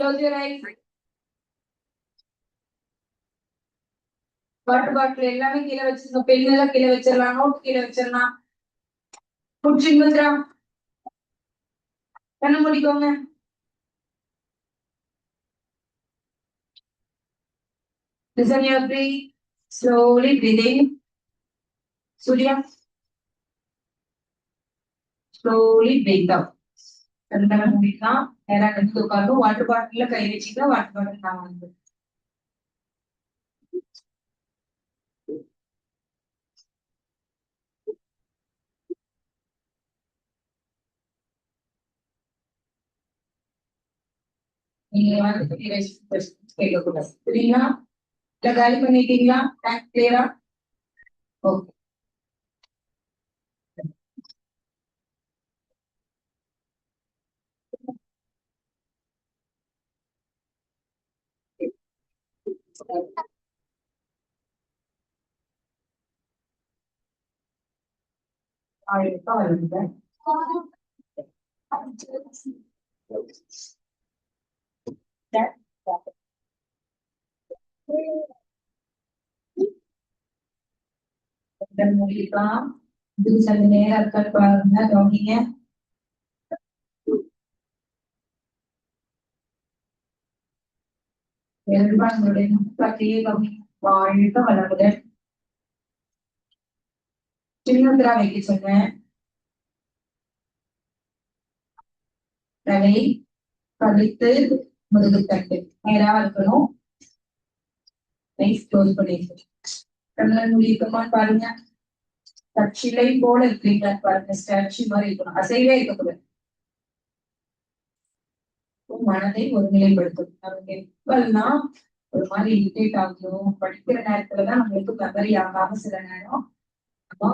Close your eyes. Water bottle எல்லாமே கீழே வச்சிருங்க. பென் எல்லாம் கீழே வச்சிடலாம். நோட் கீழே வச்சிடலாம். புடிச்சுங்க. கண்ணு முடிக்கோங்க. Listen your breath. Slowly breathing. Surya. Slowly breathe out. கண்ணு முடிக்கலாம். நேரம் எடுத்து உட்காந்து வாட்டர் பாட்டில கை வச்சுக்க. வாட்டர் பாட்டில் நான் வந்து நீங்க வந்து கேட்கக்கூடாது. சரிங்களா? இல்ல காலி பண்ணிட்டீங்களா? டேங்க் கிளியரா? ஓகே. ஆயிரத்தா வருங்க. முடிக்கலாம். இது சற்று நேரம் இருக்க பாருங்க. கவனிங்க. உங்களுடைய பற்றியே கவனிங்க. வாழ்க வளமுடன். சின்னந்திரா வைக்க சொன்னேன். தலை கழுத்து முதுகுத்தட்டு நேரா இருக்கணும். நைஸ் க்ளோஸ் பண்ணிட்டு கண்ணன் முடிக்கமான்னு பாருங்க. தச்சிலை போல இருக்கிறீங்களா பாருங்க. ஸ்டாச்சு மாதிரி இருக்கணும். அசைவே இருக்கக்கூடாது. மனதை ஒருநிலைப்படுத்தும். நமக்கு எப்பன்னா ஒரு மாதிரி இரிட்டேட் ஆகும். படிக்கிற நேரத்துலதான் நம்மளுக்கு மெமரி ஆகாம சில நேரம் நம்ம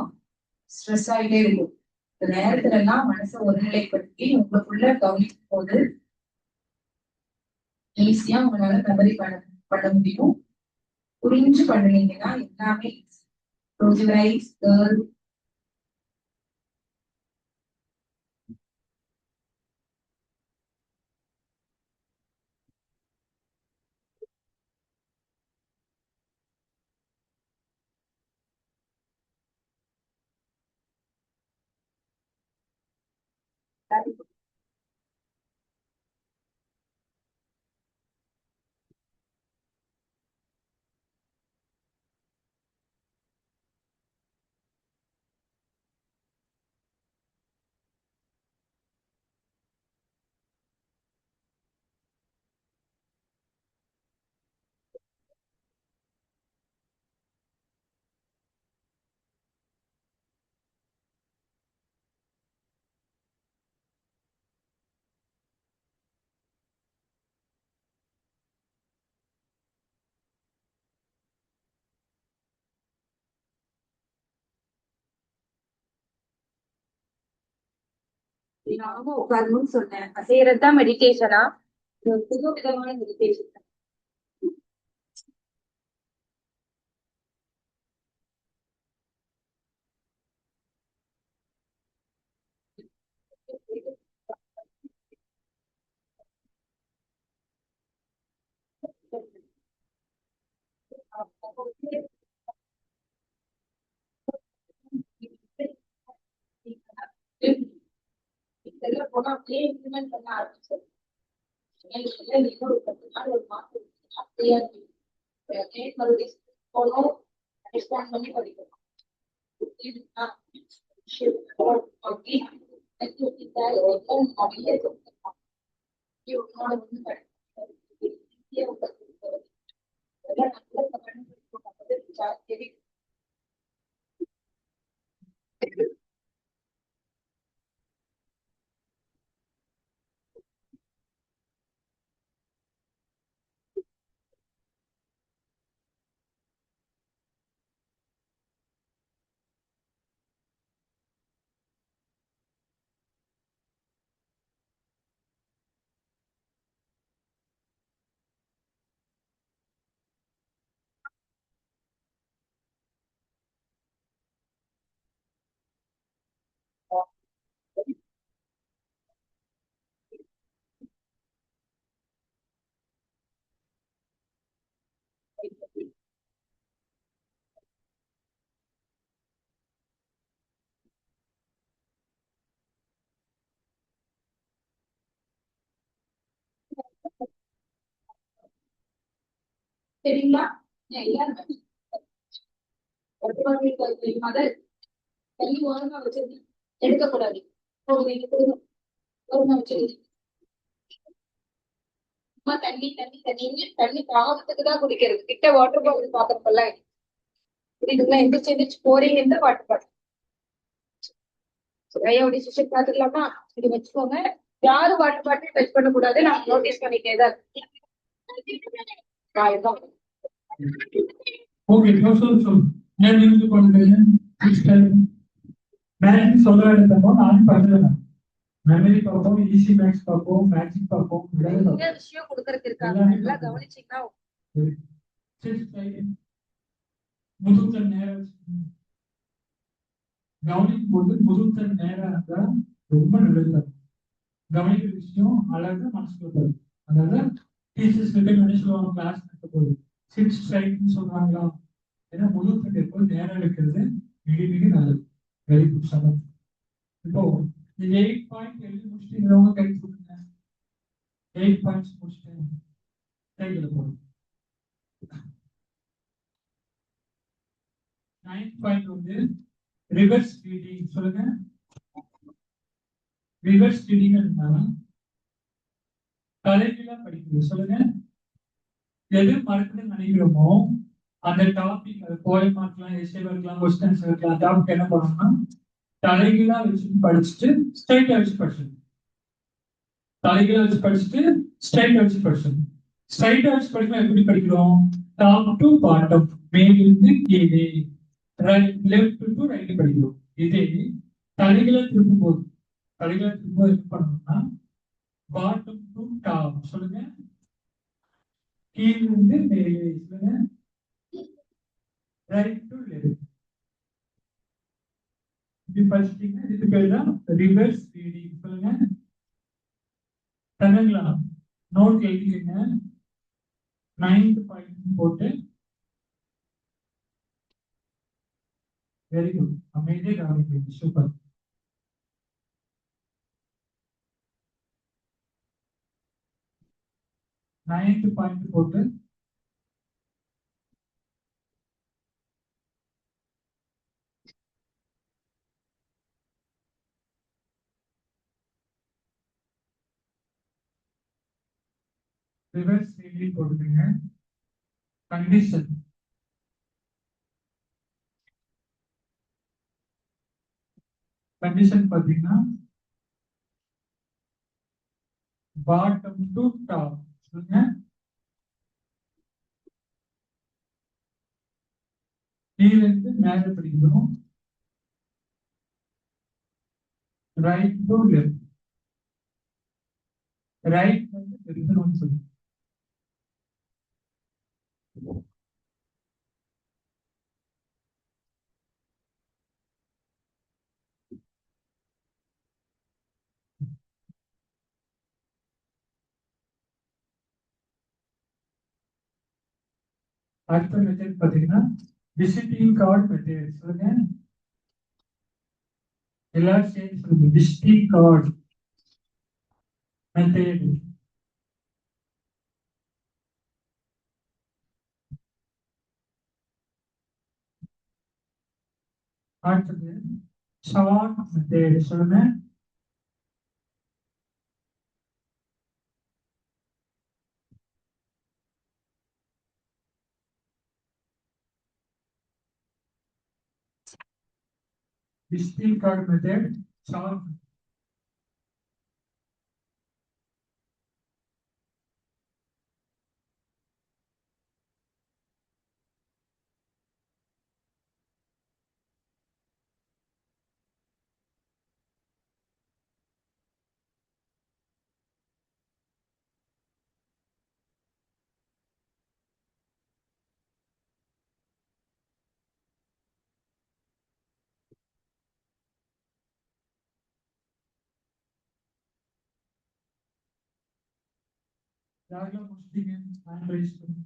ஸ்ட்ரெஸ் ஆகிட்டே இருக்கும். இந்த நேரத்துல எல்லாம் மனசை ஒருநிலைப்படுத்தி உங்களுக்குள்ள கவனிக்கும் போது ஈஸியா உங்களால மெமரி பண்ண முடியும். புரிஞ்சு பண்ணுவீங்கன்னா எல்லாமே க்ளோஸ் யுவர் ஐஸ். நாம உட்காரணும்னு சொன்னேன். அசையறதுதான் மெடிடேஷனா? புது விதமான மெடிடேஷன். இதெல்லாம் போனா அப்படியே இம்ப்ளிமெண்ட் பண்ண ஆரம்பிச்சது. இன்னொரு 10 நாள் ஒரு மாசம் அப்படியே மறுபடியும் போனோம். ரெஸ்பாண்ட் பண்ணி படிக்கணும். தெரியுமா? எல்லாரும் மதர் தண்ணி ஓரமா வச்சிருங்க, எடுக்கக்கூடாது. நீங்க கொடுங்க, ஓரமா வச்சிருங்க. சும்மா தண்ணி தண்ணி தண்ணி தண்ணி தாகத்துக்கு தான் குடிக்கிறது. கிட்ட வாட்டர் பாட்டில் பாக்குறப்பெல்லாம் இதுக்கெல்லாம் எந்திரிச்சு எந்திரிச்சு போறீங்க வாட்டர் பாட்டில். ஐயாவுடைய டிசிஷன் பாத்துக்கலாமா? இது வச்சுக்கோங்க. யாரும் வாட்டர் பாட்டில் டச் பண்ணக்கூடாது. நான் நோட்டீஸ் பண்ணிட்டே தான் இருக்கேன். ஓகே, சொல்லு. ஏன் நிறுத்தி பண்ணுறீங்க? மேக்ஸ் சொல்ல வேண்டியதோ நானும் பண்ணுறேன். மெமரி பார்ப்போம், ஈஸி மேக்ஸ் பார்ப்போம், மேக்ஸிக் பார்ப்போம். விஷயம் கொடுக்கறதுக்கு இருக்காங்க, நல்லா கவனிச்சீங்கன்னா முதுகுல நேரம் கவனிக்கும் போது முதுகுல நேரம் இருந்தா ரொம்ப நல்லது. கவனிக்கிற விஷயம் அழகா மனசுல போகுது. அதனால டீச்சர்ஸ் கிட்ட நினைச்சுவாங்க கிளாஸ் நடத்த போகுது சிக்ஸ் ஸ்ட்ரைக்னு சொல்றாங்களா, ஏன்னா முதுகுல எப்போது நேரம் இருக்கிறது மிக மிக நல்லது. வெரி குட் சமம். இப்போ இந்த 8 பாயிண்ட் எழுதி முடிச்சுட்டு கை கொடுங்க. 8 பாயிண்ட்ஸ் முடிச்சுட்டு கைகளை போடுங்க. 9th பாயிண்ட் வந்து ரிவர்ஸ் ரீடிங். சொல்லுங்க. ரிவர்ஸ் ரீடிங் தலைகீழா படிக்கிறது. சொல்லுங்க. எது மறக்கணும்னு நினைக்கிறோமோ அந்த டாபிக், அது போயமா இருக்கலாம், எஸ்ஏவா இருக்கலாம், கொஸ்டின்ஸ் இருக்கலாம், டாபிக் என்ன பண்ணணும்னா தலைகீழா வச்சு படிச்சுட்டு ஸ்ட்ரைட்டா வச்சு படிச்சது. தலைகீழா வச்சு படிச்சுட்டு ஸ்ட்ரைட்டா வச்சு படிச்சது. ஸ்ட்ரைட்டா வச்சு படிக்கணும். எப்படி படிக்கிறோம்? டாப் டு பாட்டம், மேலிருந்து கீழே, லெஃப்ட் டு ரைட் படிக்கிறோம். இதே தலைகளை திருப்பும் போது என்ன பண்ணணும்னா பாட்டம் டு டாப். சொல்லுங்க. கீழிருந்து மேலே. சொல்லுங்க. Right to left. இப்படி படிச்சிட்டீங்கன்னா இதுக்கு பேர் தான் ரிவர்ஸ் ரீடிங். சொல்லுங்க. தரங்களா நோட் எழுதிக்கங்க. 9th பாயிண்ட் போட்டு வெரி குட், அமைதியாக கவனிக்கிறீங்க. சூப்பர். நைன்த் பாயிண்ட் போட்டு ரிவர்ஸ் ரீடிங் போட்டுருங்க. கண்டிஷன் பாத்தீங்கன்னா பாட்டம் டு டாப். சொல்லுங்க. கீழிருந்து மேல படிக்கணும். Right to left. ரைட் வந்து நிறுத்தணும்னு சொல்லி. அடுத்த மெத்தட் பாத்தீங்கன்னா விசிட்டிங் கார்டு மெத்தட். சொல்லுங்க. எல்லாரும் சேர்ந்து சொல்லுங்க. Visiting card method. அடுத்தது ஷார்ட் மெத்தட். சொல்லுங்க. Visiting card method, short. யாரெல்லாம் முடிச்சிட்டீங்க? ஹேண்ட் ரைஸ் பண்ணுங்க.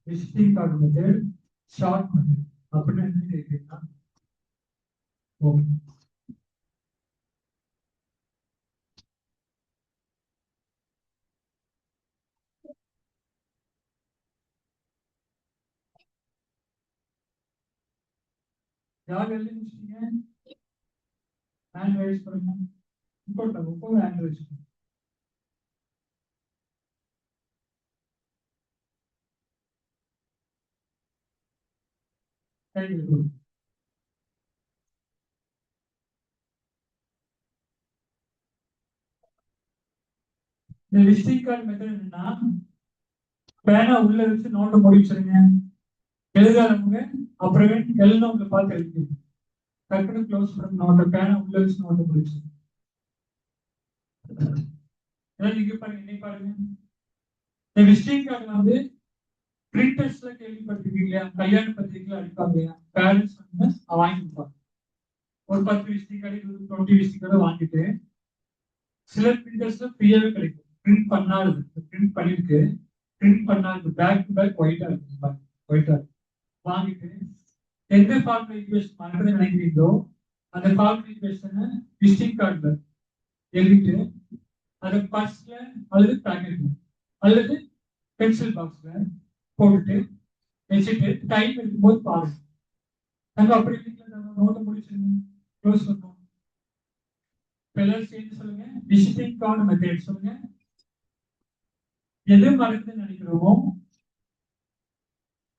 Visiting card method, short method அப்படின்னு என்ன கேட்குறீங்கன்னா ஓகே. யார் எழுதி முடிச்சிட்டீங்க? ஹேண்ட் ரைஸ் பண்ணுங்க. இப்போ ஹேண்ட் ரைஸ் பண்ணுங்க. இந்த விசிட்டிங் கார்டு மெத்தட் என்னன்னா, பேனா உள்ள வச்சு நோட்டை முடிச்சிருங்க. எழுதாதவங்க அப்புறமே எழுதவங்களை பார்த்து எழுதிங்க. டக்குனு க்ளோஸ் பண்ண நோட்டை பேனா உள்ள வச்சு நோட்டை முடிச்சிருங்க. நீங்க பாருங்க, இன்னைக்கு பாருங்க, இந்த விசிட்டிங் கார்டு வந்து பிரிண்டர்ஸ்ல கேள்விப்பட்டிருக்கீங்க இல்லையா? கல்யாண பத்திரிகைகள் அடிப்பாங்க இல்லையா? பேரண்ட்ஸ் வந்து வாங்கி கொடுப்பாங்க. ஒரு 10 விசிட்டிங் கார்டு 20 விசிட்டிங் கார்டு வாங்கிட்டு சில பிரிண்டர்ஸ்ல ஃப்ரீயாவே கிடைக்கும். பிரிண்ட் பண்ணாது, பிரிண்ட் பண்ணிருக்கு, பிரிண்ட் பண்ணாது, பேக் டு பேக் ஒயிட்டா இருக்கு, ஒயிட்டா வாங்கிட்டு எந்த ஃபார்முலா ஈக்குவேஷன் பண்றதுன்னு நினைக்கிறீங்களோ அந்த ஃபார்முலா ஈக்குவேஷனை விசிட்டிங் கார்டுல எழுதிட்டு அதை பர்ஸ்ல அல்லது பேக்கெட்ல அல்லது பென்சில் பாக்ஸ்ல போட்டுட்டு வச்சுட்டு டைம் இருக்கும்போது பாருங்க. நம்ம அப்படி நோட்டை முடிச்சிருங்க, க்ளோஸ் பண்ணுவோம். சேர்ந்து சொல்லுங்க, விசிட்டிங் கார்டு மெத்தட் சொல்லுங்க. எது மறந்து நினைக்கிறோமோ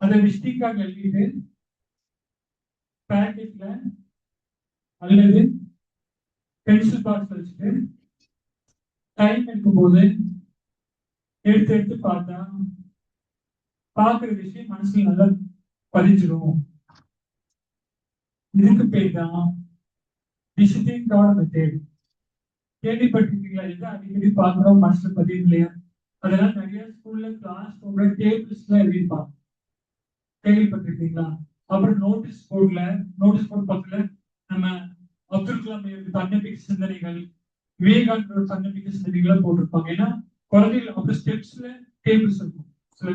அதை விசிட்டிங் கார்டு எழுதிட்டு பேக்கெட்ல அல்லது பென்சில் பாக்ஸ் வச்சுட்டு டைம் இருக்கும்போது எடுத்து எடுத்து பார்த்தா பார்க்குற விஷயம் மனசுல நல்லா பதிஞ்சிடும். இதுக்கு பேர் தான் விசிட்டிங் கார்டு மெத்தட். கேள்விப்பட்டிருக்கீங்களா? எது அடிக்கடி பார்க்குறோம் மனசுல பதியும் இல்லையா? அதெல்லாம் நிறைய ஸ்கூல்ல கிளாஸ் ரூம்ல டேபிள்ஸ்ல எழுதியிருப்பாங்க. கேள்விப்பட்டிருக்கீங்களா? அப்புறம் நோட்டீஸ் போர்டு பக்கத்துல நம்ம அப்துல் கலாம் தன்னம்பிக்கை சிந்தனைகள், விவேகானந்தோட தன்னம்பிக்கை சிந்தனைகளை போட்டிருப்பாங்க. ஏன்னா குழந்தைகள் அப்புறம் ஸ்டெப்ஸ்ல டேபிள்ஸ் இருக்கும். சில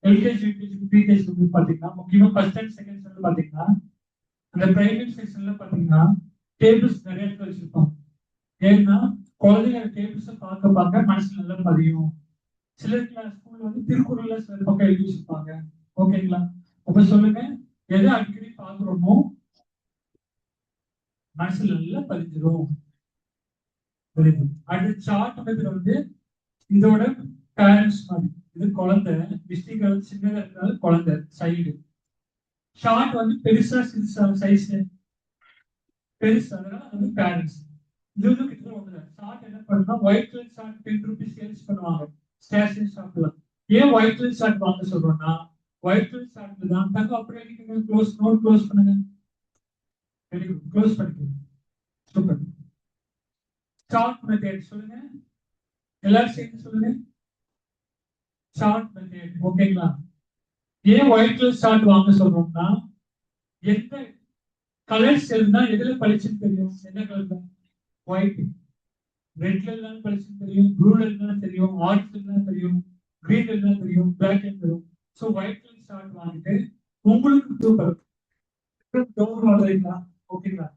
எல்கேஜி யூகேஜி ப்ரீகேஜி வந்து பாத்தீங்கன்னா, முக்கியமா ஃபர்ஸ்ட் அண்ட் செகண்ட் ஸ்டாண்டர்ட் பாத்தீங்கன்னா அந்த பிரைவேட் செக்ஷன்ல பாத்தீங்கன்னா டேபிள்ஸ் நிறைய இடத்துல வச்சிருப்பாங்க. ஏன்னா குழந்தைங்க டேபிள்ஸை பார்க்க பார்க்க மனசுல நல்லா பதியும். சில ஸ்கூல்ல வந்து திருக்குறள்ல சில பக்கம் எழுதி வச்சிருப்பாங்க. ஓகேங்களா? அப்ப சொல்லுங்க, எதை அடிக்கடி பாக்குறோமோ மனசுல நல்லா பதிஞ்சிடும். அடுத்த சார்ட் மெத்தட் வந்து இதோட பேரண்ட்ஸ் மாதிரி. இது குழந்தை, விசிட்டிங் சின்னதா இருக்கிறது குழந்தை சைடு. ஷார்ட் வந்து பெருசா சிறுசா சைஸ் பெருசு, அதனால வந்து பேரண்ட்ஸ். இது வந்து கிட்ட ஒன்று. ஷார்ட் என்ன பண்ணுன்னா white colour short 10 rupees sales பண்ணுவாங்க ஸ்டேஷனரி ஷாப்ல. ஏன் ஒயிட் கலர் ஷார்ட் வாங்க சொல்றோம்னா ஒயிட் கலர் ஷார்ட்ல தான் தங்க அப்படியே க்ளோஸ் நோட் க்ளோஸ் பண்ணுங்க. வெரி குட், க்ளோஸ் பண்ணிக்கோங்க. சூப்பர். ஷார்ட் மெத்தட் சொல்லுங்க, எல்லாரும் சேர்ந்து சொல்லுங்க. Short method. ஓகேங்களா? ஏன் ஒயிட் கலர் ஷார்ட் வாங்க சொல்றோம்னா எந்த கலர்ஸ் இருந்தா எதுல பளிச்சுன்னு தெரியும்? என்ன கலர்? ஒயிட். ரெட்ல இருந்தாலும் பளிச்சுன்னு தெரியும், ப்ளூல இருந்தாலும் தெரியும், ஆரஞ்சுல இருந்தாலும் தெரியும், கிரீன்ல இருந்தாலும் தெரியும், பிளாக்ல தெரியும். ஸோ ஒயிட் கலர் ஷார்ட் வாங்கிட்டு உங்களுக்கு சூப்பர் டோர் வாங்குறீங்களா? ஓகேங்களா?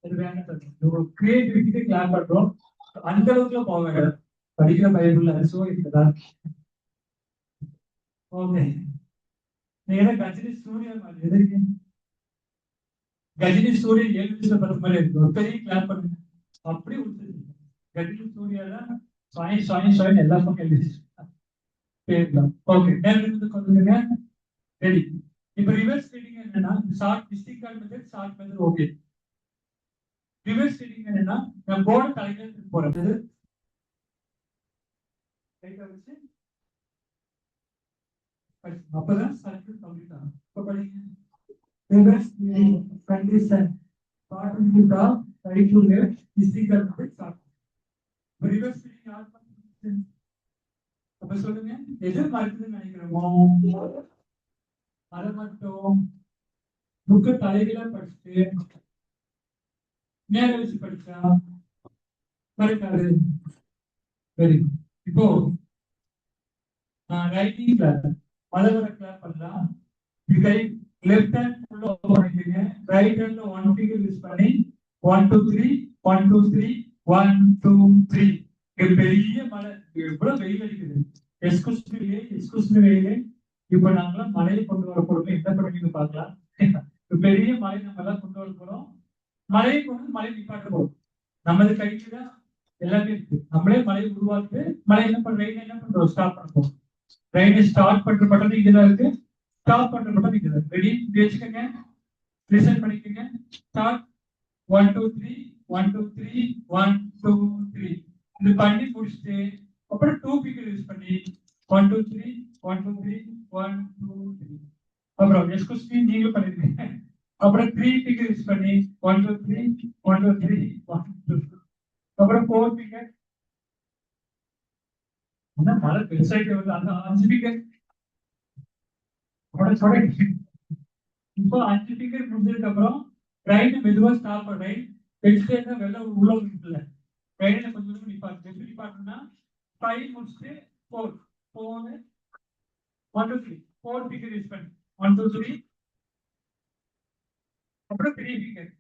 அது வேண்டாம், கிரியேட்டிவிட்டிக்கு கிளாப் பண்றோம். அந்த அளவுக்குல போவாங்க படிக்கிற பைபிள் அரசோ இருக்குதா? ஓகே. நீங்க கஜினி சூர்யா மாதிரி எதிர்க்கு கஜினி சூரிய 7 நிமிஷத்துல 10 மாதிரி இருக்கு. ஒரு பெரிய கிளாப் பண்ணுங்க. அப்படி விட்டுருங்க. கஜினி சூர்யா சாயின் எல்லா பக்கம் எழுதி பேர்லாம். ஓகே, நேரத்துக்கு வந்துருங்க. ரெடி. இப்ப ரிவர்ஸ் ரீடிங் என்னன்னா short visiting card method, short method. Okay. Reverse reading என்னன்னா நான் போர்டு தலையில போறது வச்சு அப்பதான் சர்க்கிள் கம்ப்ளீட் ஆகும். இப்ப படிங்க. Reverse condition bottom to top, right to left, visiting card method short. Reverse reading யார் பண்ணுங்க? அப்ப சொல்லுங்க, எது மறக்குதுன்னு நினைக்கிறோமோ அதை மட்டும் புக்கு தலைகளா படிச்சுட்டு நேரம் வச்சு படிச்சா மறக்காது. Very good. இப்போ ரைட்டிங் கிளாப் மதவர கிளாப் பண்ணலாம். கை லெஃப்ட் ஹேண்ட் ஃபுல்லா ஓபன் பண்ணிக்கங்க. ரைட் ஹேண்ட்ல ஒன் ஃபிங்கர் யூஸ் பண்ணி 1 2 3 1 2 3 1 2 3. இது பெரிய மலை, எவ்வளவு வெயில் அடிக்குது. எக்ஸ்கூஸ் மீ வெயிலே. இப்ப நாங்களாம் மலையை கொண்டு வர போறோம், என்ன பண்ணுவீங்க பார்க்கலாம். பெரிய மலை நம்ம எல்லாம் கொண்டு வர போறோம். மலையை கொண்டு மலை நிப்பாட்ட போறோம். நமது கைக்கு தான் எல்லாமே இருக்கு. நம்மளே மலையை உருவாக்கிட்டு மலை என்ன பண்றோம், ஸ்டார்ட் பண்ணுறோம். ட்ரெயினை ஸ்டார்ட் பண்ற பட்டன் இதுல இருக்கு, ஸ்டாப் பண்ற பட்டன் இதுல இருக்கு. ரெடி வச்சுக்கோங்க, லிசன் பண்ணிக்கோங்க. ஸ்டார்ட் 1 2 3 1 2 3 1 2 3. இது பண்ணி முடிச்சுட்டு அப்புறம் 2 ஃபிங்கர் யூஸ் பண்ணி 1 2 3 1 2 3 1 2 3. அப்புறம் எக்ஸ்கூஸ் மீ நீங்களும் பண்ணிருக்கீங்க. அப்புறம் 3 ஃபிங்கர் யூஸ் பண்ணி 1 2 3 1 2 3 1 2 3. அப்புறம் 4 ஃபிங்கர். என்ன மழை பெருசாயிட்டு வருது, அந்த 5 ஃபிங்கர். இப்போ 5 ஃபிங்கர் முடிஞ்சதுக்கு அப்புறம் ரைட் மெதுவா ஸ்டாப் பண்ண. ரைட் வச்சுட்டே இருந்தா வெள்ள உள்ள இருக்குல்ல, ரைட்ல கொஞ்சம் கொஞ்சம் நிப்பாட்டு. எப்படி நிப்பாட்டுனா 5 முடிச்சுட்டு 4 4 1 2 3 4 ஃபிங்கர் யூஸ் பண்ணி 1 2 3. அப்புறம் 3 ஃபிங்கர்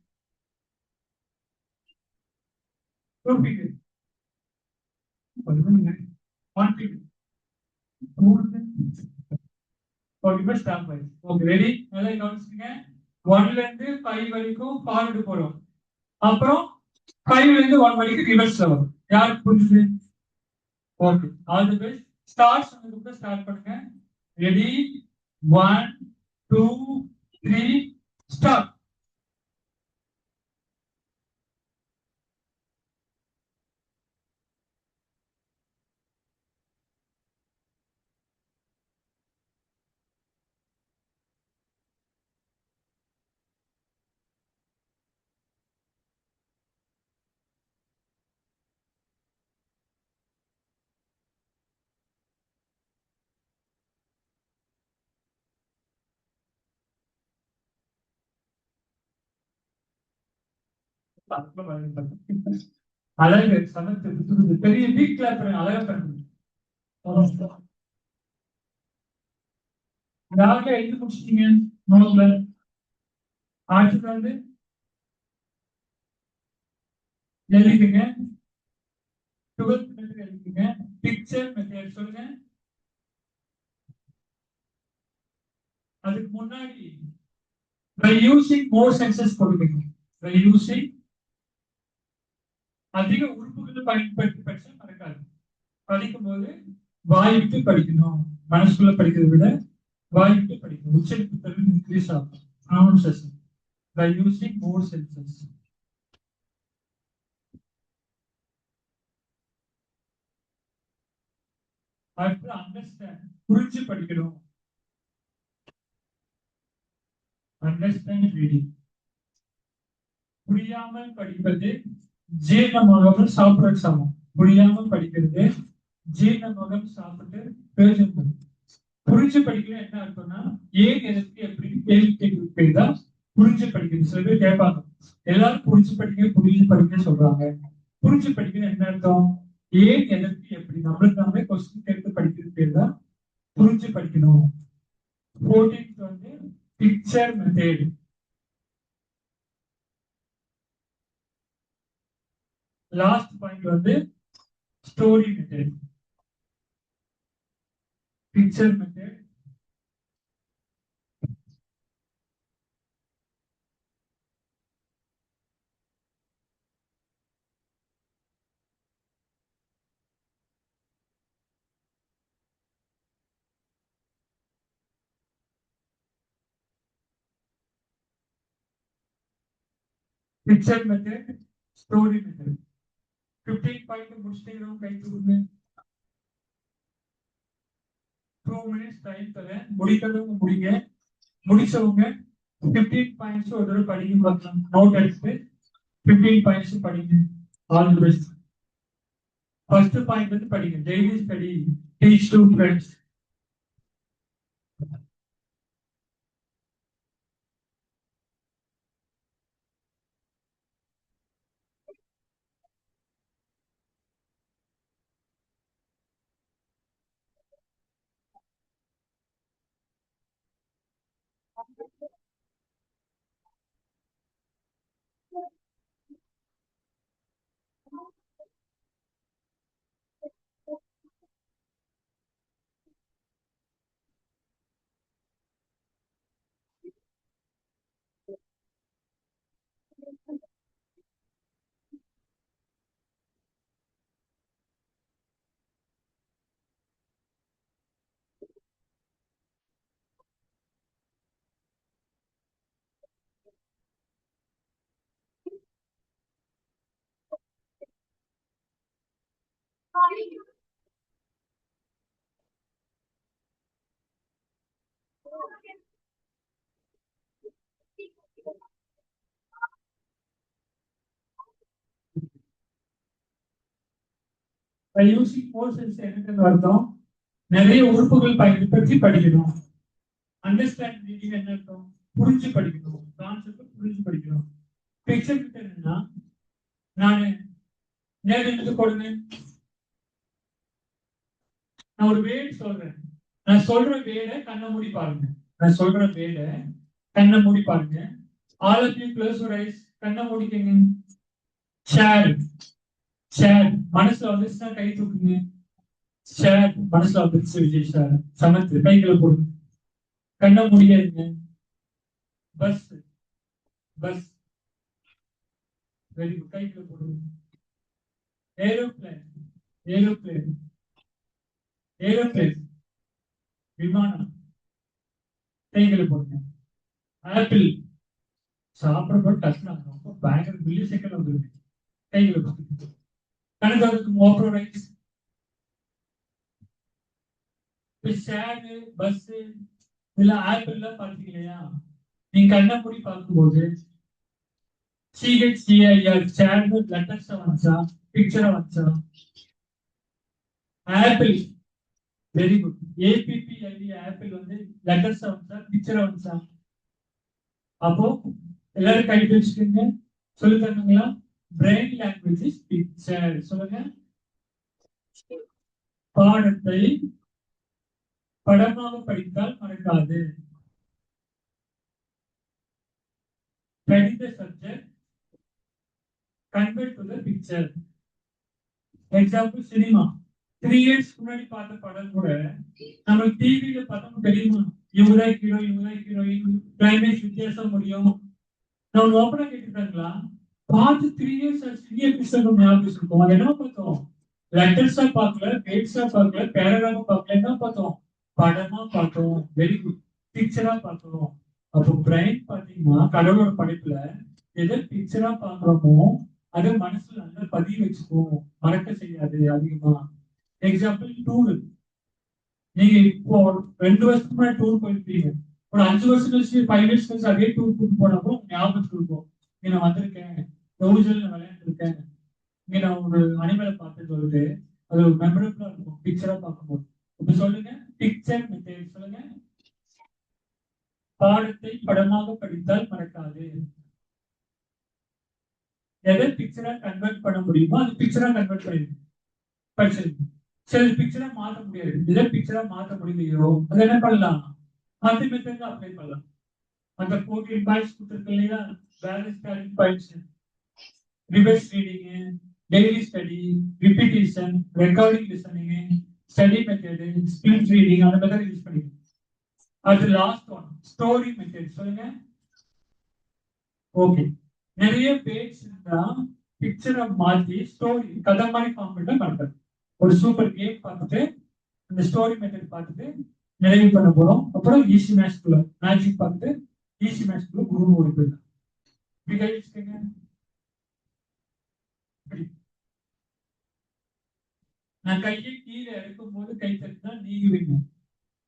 2 ஃபிங்கர் 1 ஃபிங்கர். ஓகே இப்போ ஸ்டாப் ஆயிடுச்சு. ஓகே ரெடி, நல்லா கவனிச்சுங்க. 1 ல இருந்து 5 வரைக்கும் ஃபார்வர்ட் போறோம். அப்புறம் 5 ல இருந்து 1 வரைக்கும் ரிவர்ஸ்ல வரும். யாருக்கு புரியுது? Okay, all the best. Start சொன்னதுக்கு ஸ்டார்ட் பண்ணுங்க. Ready 1 2 3 start. அழகு சமத்து பெரிய பீக் கிளாப் அழகா பண்ணுங்க. யாருக்கா எழுதி முடிச்சிட்டீங்க நோட்ல? ஆட்சி வந்து எழுதிக்கங்க. 12th மெத்தட் எழுதிக்கங்க. பிக்சர் மெத்தட் சொல்லுங்க. அதுக்கு முன்னாடி by using more senses கொடுக்கணும். by using அதிக உறுப்புகளை பயன்படுத்தி படிச்சா மறக்காது. படிக்கும் போது வாய் விட்டு படிக்கணும். மனசுக்குள்ள படிக்கிறத விட வாய் விட்டு படிக்கணும். உச்சரிப்பு திறன் இன்க்ரீஸ் ஆகும். pronunciation by using more senses. அடுத்து அண்டர்ஸ்டாண்ட், புரிஞ்சு படிக்கணும். Understand reading. புரியாமல் படிப்பது ஜீரணமாகாமல் சாப்பிட சமம். புரியாமல் படிக்கிறது ஜீரணமாகாமல் சாப்பிட்டு பிரயோஜனம். புரிஞ்சு படிக்கணும் என்ன அர்த்தம்னா ஏன் எதற்கு எப்படி கேள்வி கேட்கறது பேர் தான் புரிஞ்சு படிக்கிறது. சில பேர் கேட்பாங்க, எல்லாரும் புரிஞ்சு படிக்க சொல்றாங்க. புரிஞ்சு படிக்கணும் என்ன அர்த்தம்? ஏன் எதற்கு எப்படி நம்மளுக்கு நாமளே கொஸ்டின் கேட்டு படிக்கிறது பேர் தான் புரிஞ்சு படிக்கணும். 14th வந்து பிக்சர் மெத்தட். லாஸ்ட் பாயிண்ட் வந்து story method. Picture method, picture method, story method. 15 point முடிச்சிட்டீங்க, கை தூக்குங்க. 2 minutes டைம் தரேன், முடிக்கிறவங்க முடிங்க. முடிச்சவங்க 15 பாயிண்ட்ஸ் ஒரு தடவை படிக்க பார்க்கலாம். நோட் எடுத்து 15 பாயிண்ட்ஸ் படிங்க. All the best. First point வந்து படிங்க. Daily study, teach to friends. By using more sense என்னன்னு அர்த்தம் நிறைய உறுப்புகள் பயன்படுத்தி படிக்கணும். அண்டர்ஸ்டாண்ட் ரீடிங் என்ன அர்த்தம் புரிஞ்சு படிக்கணும், கான்செப்ட் புரிஞ்சு படிக்கணும். பிக்சர் கிட்ட என்னன்னா நான் நேரம் எடுத்து கொடுங்க, நான் ஒரு வேர்டு சொல்றேன், நான் சொல்ற வேர்டை கண்ணை மூடி பாருங்க, நான் சொல்ற வேர்டை கண்ணை மூடி பாருங்க. All of you close your eyes, கண்ணை மூடிக்கங்க. ஷேர் ஷேர் மனசுல வந்துச்சுன்னா கை தூக்குங்க. ஷேர் மனசுல வந்துச்சு விஜய் சார் சமத்து கைகளை போடுங்க, கண்ணை மூடிக்காதுங்க. பஸ் பஸ் வெரி குட் கைகளை போடுங்க. ஏரோப்ளேன் ஏரோப்ளேன் ஏரோப்ளேன் விமானம் கைகளை போடுங்க. ஆப்பிள் சாப்பிடப்போ கஷ்டம் ரொம்ப பயங்கர மில்லி செகண்ட் வந்துருக்கு, கைகளை போடுங்க. கணக்கு மோட்டர் ரைட்ஸ் ஷேரு பஸ் இல்ல ஆப்பிள்ல பாத்தீங்க இல்லையா, நீங்க கண்ணை மூடி பார்க்கும்போது CHCIR ஷேர்னு லெட்டர்ஸ் வந்துச்சா பிக்சரா வந்துச்சா? Apple very good. APPID apple வந்து லெட்டர்ஸ் வந்துச்சா பிக்சரா வந்துச்சா? அப்போ எல்லாரும் கை வச்சுக்கோங்க, சொல்லி தருங்களா? Brain language is picture. சொல்லுங்க. பாடத்தை படமாக படித்தால் மறக்காது. Study the subject, convert to the picture. Example cinema. 3 years முன்னாடி பார்த்த படம் கூட நம்ம டிவில பார்த்தோம் தெரியுமா? இவங்க ஹீரோ இவங்க ஹீரோயின், கிளைமேக்ஸ் வித்தியாசம் முடியும். நான் ஓப்பனா கேட்டுட்டாங்களா பார்த்து 3 years ஆச்சு எபிசோட் ஞாபகம் இருக்கும். அது என்ன பார்த்தோம்? லெட்டர்ஸா பார்க்கல, டேட்ஸா பார்க்கல, பேராகிராஃபா பார்க்கல, என்ன பார்த்தோம்? படமா பார்த்தோம். Very good. பிக்சரா பார்த்தோம். அப்போ பிரைன் பாத்தீங்கன்னா கடவுளோட படைப்புல எதை பிக்சரா பாக்குறோமோ அதை மனசுல நல்லா பதிவு வச்சுக்கோம், மறக்க செய்யாது அதிகமா. Example tour. நீங்க இப்போ 2 வருஷத்துக்கு முன்னாடி டூர் போயிருப்பீங்க, ஒரு 5 வருஷம் கழிச்சு 5 இயர்ஸ் கழிச்சு அதே டூர் கூட்டு போனப்போ ஞாபகத்துக்கு இருக்கும், இங்க நான் வந்திருக்கேன், ஊஞ்சல் நான் விளையாண்டுருக்கேன், இங்க நான் ஒரு அனிமலை பார்த்து சொல்லிட்டு அது ஒரு மெமரபிளா இருக்கும் பிக்சரா பார்க்கும்போது. இப்ப சொல்லுங்க பிக்சர் மெத்தட். சொல்லுங்க. பாடத்தை படமாக படித்தால் மறக்காது. எதை பிக்சரா கன்வெர்ட் பண்ண முடியுமோ அது பிக்சரா கன்வெர்ட் பண்ணிடுங்க, படிச்சிருங்க. சரி பிக்சரா மாற்ற முடியாது, எதை பிக்சரா மாற்ற முடியலையோ அது என்ன பண்ணலாம்? மற்ற மெத்தட்ல அப்ளை பண்ணலாம். அந்த 14 பாயிண்ட்ஸ் கொடுத்துருக்கு இல்லையா? Balance study points, reverse reading, daily study, repetition, recording listening, study method, speed reading, அந்த மெத்தட் யூஸ் பண்ணிக்கணும். அது லாஸ்ட் ஒன் ஸ்டோரி மெத்தட். சொல்லுங்க. ஓகே. நிறைய பேஜ் இருந்தா பிக்சரை மாத்தி ஸ்டோரி கதை மாதிரி ஃபார்ம் பண்ண மாட்டாங்க. ஒரு சூப்பர் கேம் பார்த்துட்டு அந்த ஸ்டோரி மெத்தட் பார்த்துட்டு நிறைவு பண்ண போறோம். அப்புறம் ஈஸி மேட்ச்க்குள்ள மேஜிக் பார்த்துட்டு ஈஸி மேட்ச்க்குள்ள குரு ஓடி போயிடலாம். கை வச்சுக்கோங்க. நான் கையை கீழே இறக்கும் போது கை தட்டினா நீங்குவீங்க,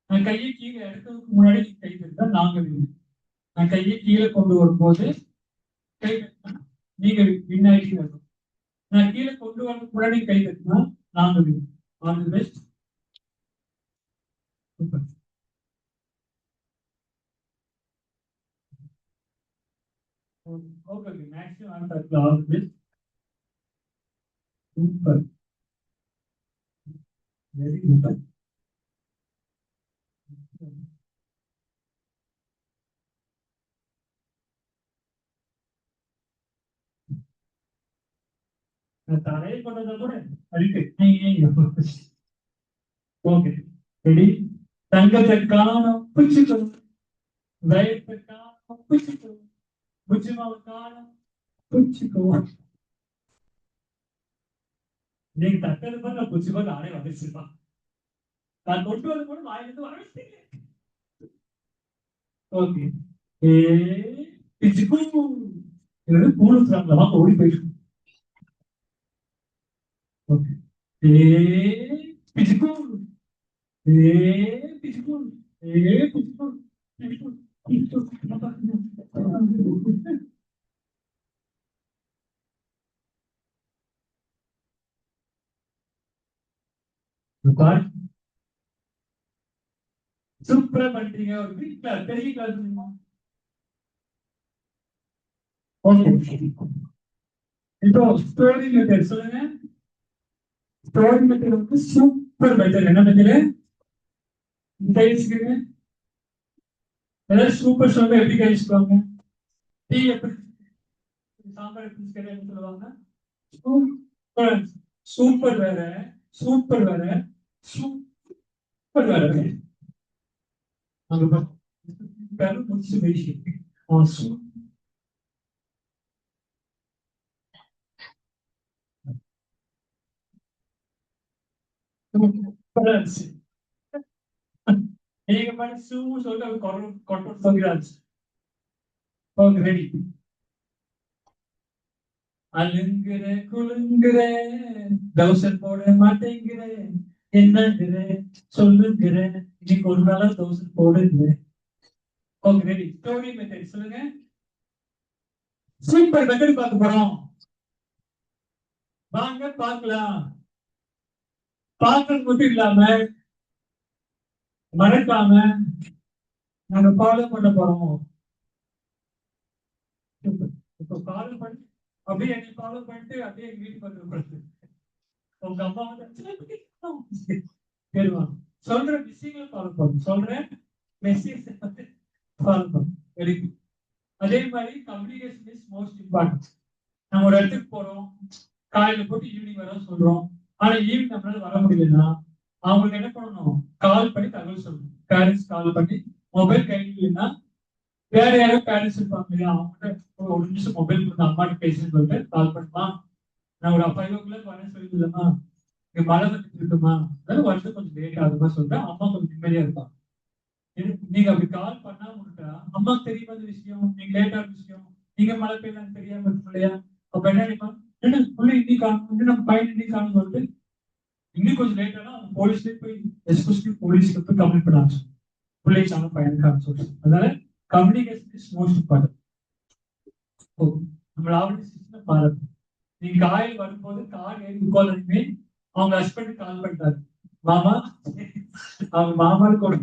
நான் கையை கீழே இறக்கிறதுக்கு முன்னாடி நீங்க கை தட்டினா நாங்குவீங்க. நான் கையை கீழே கொண்டு வரும்போது கை தட்டினா நீங்க விண்ணாக்கி வரணும். நான் கீழே கொண்டு வரதுக்கு முன்னாடி கை தட்டினா நாங்குவீங்க. All the best. Super. Okay maximum answer all the best. Super. Very good. தலையை கொண்டதை கூட அதுக்கு ஓகே ரெடி. தங்கத்தை காண பிடிச்சுக்கணும், வயத்தை காண பிடிச்சுக்கணும், புஜ்ஜிமாவை காண பிடிச்சுக்குவோம். நீங்க தட்டது போது நான் புஜ்ஜிமா நானே வந்துருச்சுருப்பான். நான் கொண்டு வந்து கூட வாயிலிருந்து வர வச்சுட்டீங்க. ஓகே. பிச்சுக்கும் இது கூழுத்துறாங்களா? வாங்க ஓடி போயிட்டு. ஓகே. பிச்சுக்கும் பிச்சுக்கும் பிச்சுக்கும் சூப்பரா பண்றீங்க. ஒரு பிக் கிளாஸ், பெரிய கிளாஸ். இப்போ ஸ்டோரி மெத்தட் சொல்லுங்க. ஸ்டோரி மெத்தட் வந்து சூப்பர் மெத்தட். என்ன மெத்தட்? கைஸ்க்கு ஏதாவது சூப்பர் சொல்ல எப்படி கைஸ்க்குவாங்க? டீ எப்படி சாம்பார் எப்படி கேட்டேன்னு சொல்லுவாங்க. சூப்பர். சூப்பர் வேற, சூப்பர் வேற, சூப்பர் வேற. அங்க முடிச்சு பேசி நீங்க பண்ணி சூ சொல்லிட்டு அவர் கொண்டு சொல்கிறாரு. Okay ready. அழுங்குற குழுங்குற தௌசண்ட் போட மாட்டேங்கிற என்னங்கிற சொல்லுங்கிற இன்னைக்கு ஒரு நாளா தௌசண்ட் போடுங்க. Okay ready. ஸ்டோரி மெத்தட் சொல்லுங்க. சூப்பர் மெத்தட் பார்க்க போறோம். வாங்க பார்க்கலாம். பார்க்கறது மட்டும் இல்லாம மறக்காம நாங்க ஃபாலோ பண்ண போறோம். இப்போ ஃபாலோ பண்ணி அப்படியே என்னை ஃபாலோ பண்ணிட்டு அப்படியே எங்க வீட்டுக்கு வந்து உங்க அம்மா வந்து கேளுவாங்க. சொல்ற விஷயங்களை ஃபாலோ பண்ணும், சொல்ற மெசேஜ் ஃபாலோ பண்ணும். Very good. அதே மாதிரி கம்யூனிகேஷன் இஸ் மோஸ்ட் இம்பார்ட்டன்ட். நம்ம ஒரு இடத்துக்கு போறோம், காலையில போட்டு ஈவினிங் வர சொல்றோம். ஆனா ஈவினிங் நம்மளால வர முடியலன்னா அவங்களுக்கு என்ன பண்ணணும்? கால் பண்ணி தகவல் சொல்லணும். பேரண்ட்ஸ் கால் பண்ணி மொபைல் கையில் இல்லைன்னா வேற யாரும் பேரண்ட்ஸ் இருப்பாங்க இல்லையா, அவங்க ஒரு நிமிஷம் மொபைல் கொடுத்து அம்மாட்டு பேசுன்னு சொல்லிட்டு கால் பண்ணுமா, நான் ஒரு 5 o'clock வரேன்னு சொல்லிடுமா, இங்க மழை வந்துட்டு இருக்குமா, அதாவது வருஷம் கொஞ்சம் லேட் ஆகுமா சொல்லிட்டு அம்மா கொஞ்சம் நிம்மதியா இருப்பாங்க. நீங்க அப்படி கால் பண்ணாம விட்டா அம்மாக்கு தெரியுமா அந்த விஷயம், நீங்க லேட்டா விஷயம், நீங்க மழை பெய்யலாம் தெரியாம இருக்கும் இல்லையா. அப்ப என்ன நினைப்பாங்க, என்ன புள்ளி இன்னைக்கு காணும், நம்ம பையன் இன்னைக்கு காணும் சொல்லிட்டு இன்னும் கொஞ்சம் லேட் ஆனா அவங்க போலீஸ்ல போய் எஸ்பெஷலி போலீஸ்ல போய் கம்ப்ளைண்ட் பண்ணாங்க, பிள்ளைக்கான பையனுக்கான சொல்லி. அதனால கம்யூனிகேஷன் இஸ் மோஸ்ட் இம்பார்ட்டன்ட். நம்ம ஆல்ரெடி சிஸ்டம் பாருங்க. நீங்க காலையில் வரும்போது கார் ஏறி உட்கார்ந்ததுமே அவங்க ஹஸ்பண்ட் கால் பண்ணிட்டாரு, மாமா. அவங்க மாமாவுக்கு ஒரு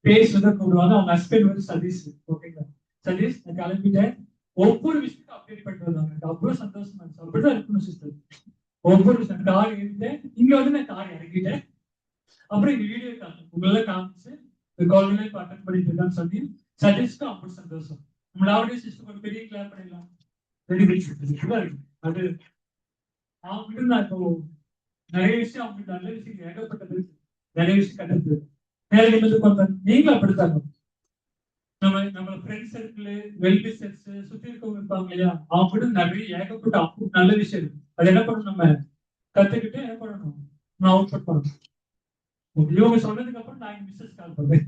பேசுறத கூடுவாங்க. அவங்க ஹஸ்பண்ட் வந்து சதீஷ். ஓகேங்களா, சதீஷ் நான் கிளம்பிட்டேன். ஒவ்வொரு விஷயத்தையும் அப்டேட் பண்ணிட்டு வந்தாங்க. எனக்கு அவ்வளவு சந்தோஷமா இருந்துச்சு. அப்படிதான் இருக்கணும் சிஸ்டர். ஒவ்வொரு விஷயம் கார் ஏறிட்டேன், இங்க வந்து நான் கார் இறங்கிட்டேன். அப்புறம் இந்த வீடியோ கால் உங்களெல்லாம் காமிச்சு கால் இப்போ அட்டன் பண்ணிட்டு இருக்கான்னு சொல்லி சதீஷ்க்கும் அப்படி சந்தோஷம். நம்மளாவுடைய சிஸ்டம் ஒரு பெரிய கிளாப் பண்ணிடலாம். அது அவங்ககிட்ட நான் இப்போ நிறைய விஷயம் அவங்களுக்கு நல்ல விஷயம் ஏகப்பட்டது, நிறைய விஷயம் கட்டது நேரடி கொஞ்சம் நீங்களும் அப்படித்தாங்க. நம்ம ஃப்ரெண்ட்ஸ் சர்க்கிள், வெல்விஷர்ஸ் சுத்தி இருக்கவங்க இருப்பாங்க இல்லையா, அவங்க கிட்ட நிறைய ஏகப்பட்ட நல்ல விஷயம் இருக்கு. அது என்ன பண்ணணும், நம்ம கத்துக்கிட்டு என்ன பண்ணணும், நான் அவுட் புட் பண்ணணும். இவங்க சொன்னதுக்கு அப்புறம் நான் மிஸ்ஸஸ் கால் பண்றேன்,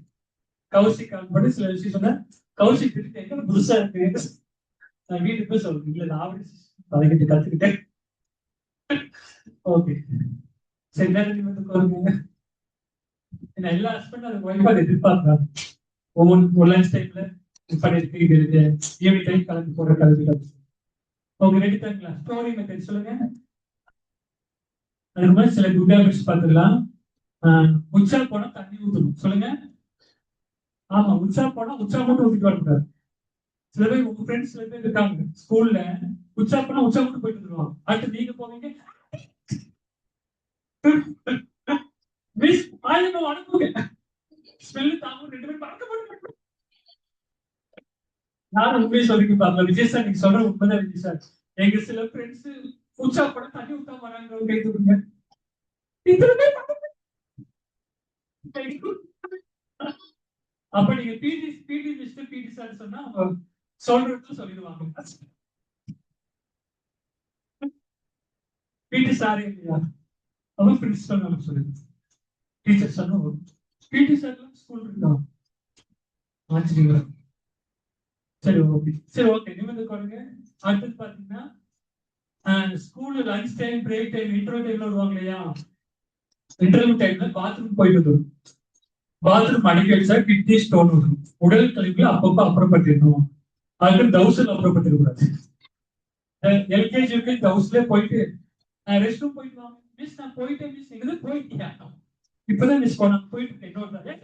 கௌசிக் கால் பண்ணி சில விஷயம் சொன்னேன். கௌசிக் திட்டு எங்க புதுசா இருக்கு, நான் வீட்டுக்கு போய் சொல்றேன், இல்ல நான் பழகிட்டு கத்துக்கிட்டேன். ஓகே சரி, நேரம் வந்து எல்லா ஹஸ்பண்டும் அது ஒய்ஃபா எதிர்பார்க்கிறாங்க. ஒவ்வொரு லஞ்ச் டைம்ல பண்ணிருக்கு, இது இருக்கு, ஈவினிங் டைம் கலந்து போற கலந்து. ஓகே ரெடி தாங்களா? ஸ்டோரி மெத்தட் சொல்லுங்க. அதுக்கு மாதிரி சில குட் ஹேபிட்ஸ் பார்த்துக்கலாம். உச்சா போனா தண்ணி ஊற்றணும் சொல்லுங்க. ஆமா, உச்சா போனா உச்சா மட்டும் ஊத்திட்டு வரக்கூடாது. சில பேர் உங்க ஃப்ரெண்ட்ஸ் சில பேர் இருக்காங்க ஸ்கூல்ல, உச்சா போனா உச்சா மட்டும் போயிட்டு வந்துருவாங்க. அடுத்து நீங்க போவீங்க, மிஸ் ஆயிரம் அனுப்புங்க ஸ்மெல் தாங்க 2 பேரும் பறக்க போட்டு. நான் உண்மையை சொல்லிட்டு பாருங்க விஜய் சார், நீங்க சொல்ற உண்மைதான் விஜய் சார். எங்க சில ஃப்ரெண்ட்ஸ் உச்சா போட தண்ணி ஊத்தாம வராங்க, கை தூக்குங்க. அப்ப நீங்க பிடி மிஸ்டர் பிடி சார் சொன்னா அவங்க சொல்றது சொல்லிடுவாங்க. பிடி சார் இல்லையா, அவங்க பிரின்சிபல் நமக்கு சொல்லுங்க. டீச்சர் சொன்னா பிடி சார் ஸ்கூல் இருக்கா ஆச்சரியம். சரி ஓகே, சரி ஓகே நிமிர்ந்து பாருங்க. அடுத்தது பாத்தீங்கன்னா ஸ்கூல்ல lunch time, break time, interval டைம்ல வருவாங்க இல்லையா, இன்டர்வல் டைம்ல பாத்ரூம் போயிட்டு வரும். பாத்ரூம் அடிக்க வச்சா கிட்னி ஸ்டோன் வரும். உடல் கழிவுல அப்பப்போ அப்புறப்பட்டிருக்கணும். அதுக்கு தௌசண்ட் அப்புறப்பட்டிருக்க கூடாது. எல்கேஜி யூகேஜி ஹவுஸ்ல போயிட்டு ரெஸ்ட் ரூம் போயிட்டு வாங்க, மிஸ் நான் போயிட்டேன் மிஸ் எங்க போயிட்டியா இப்பதான் மிஸ் போன போயிட்டு இன்னொரு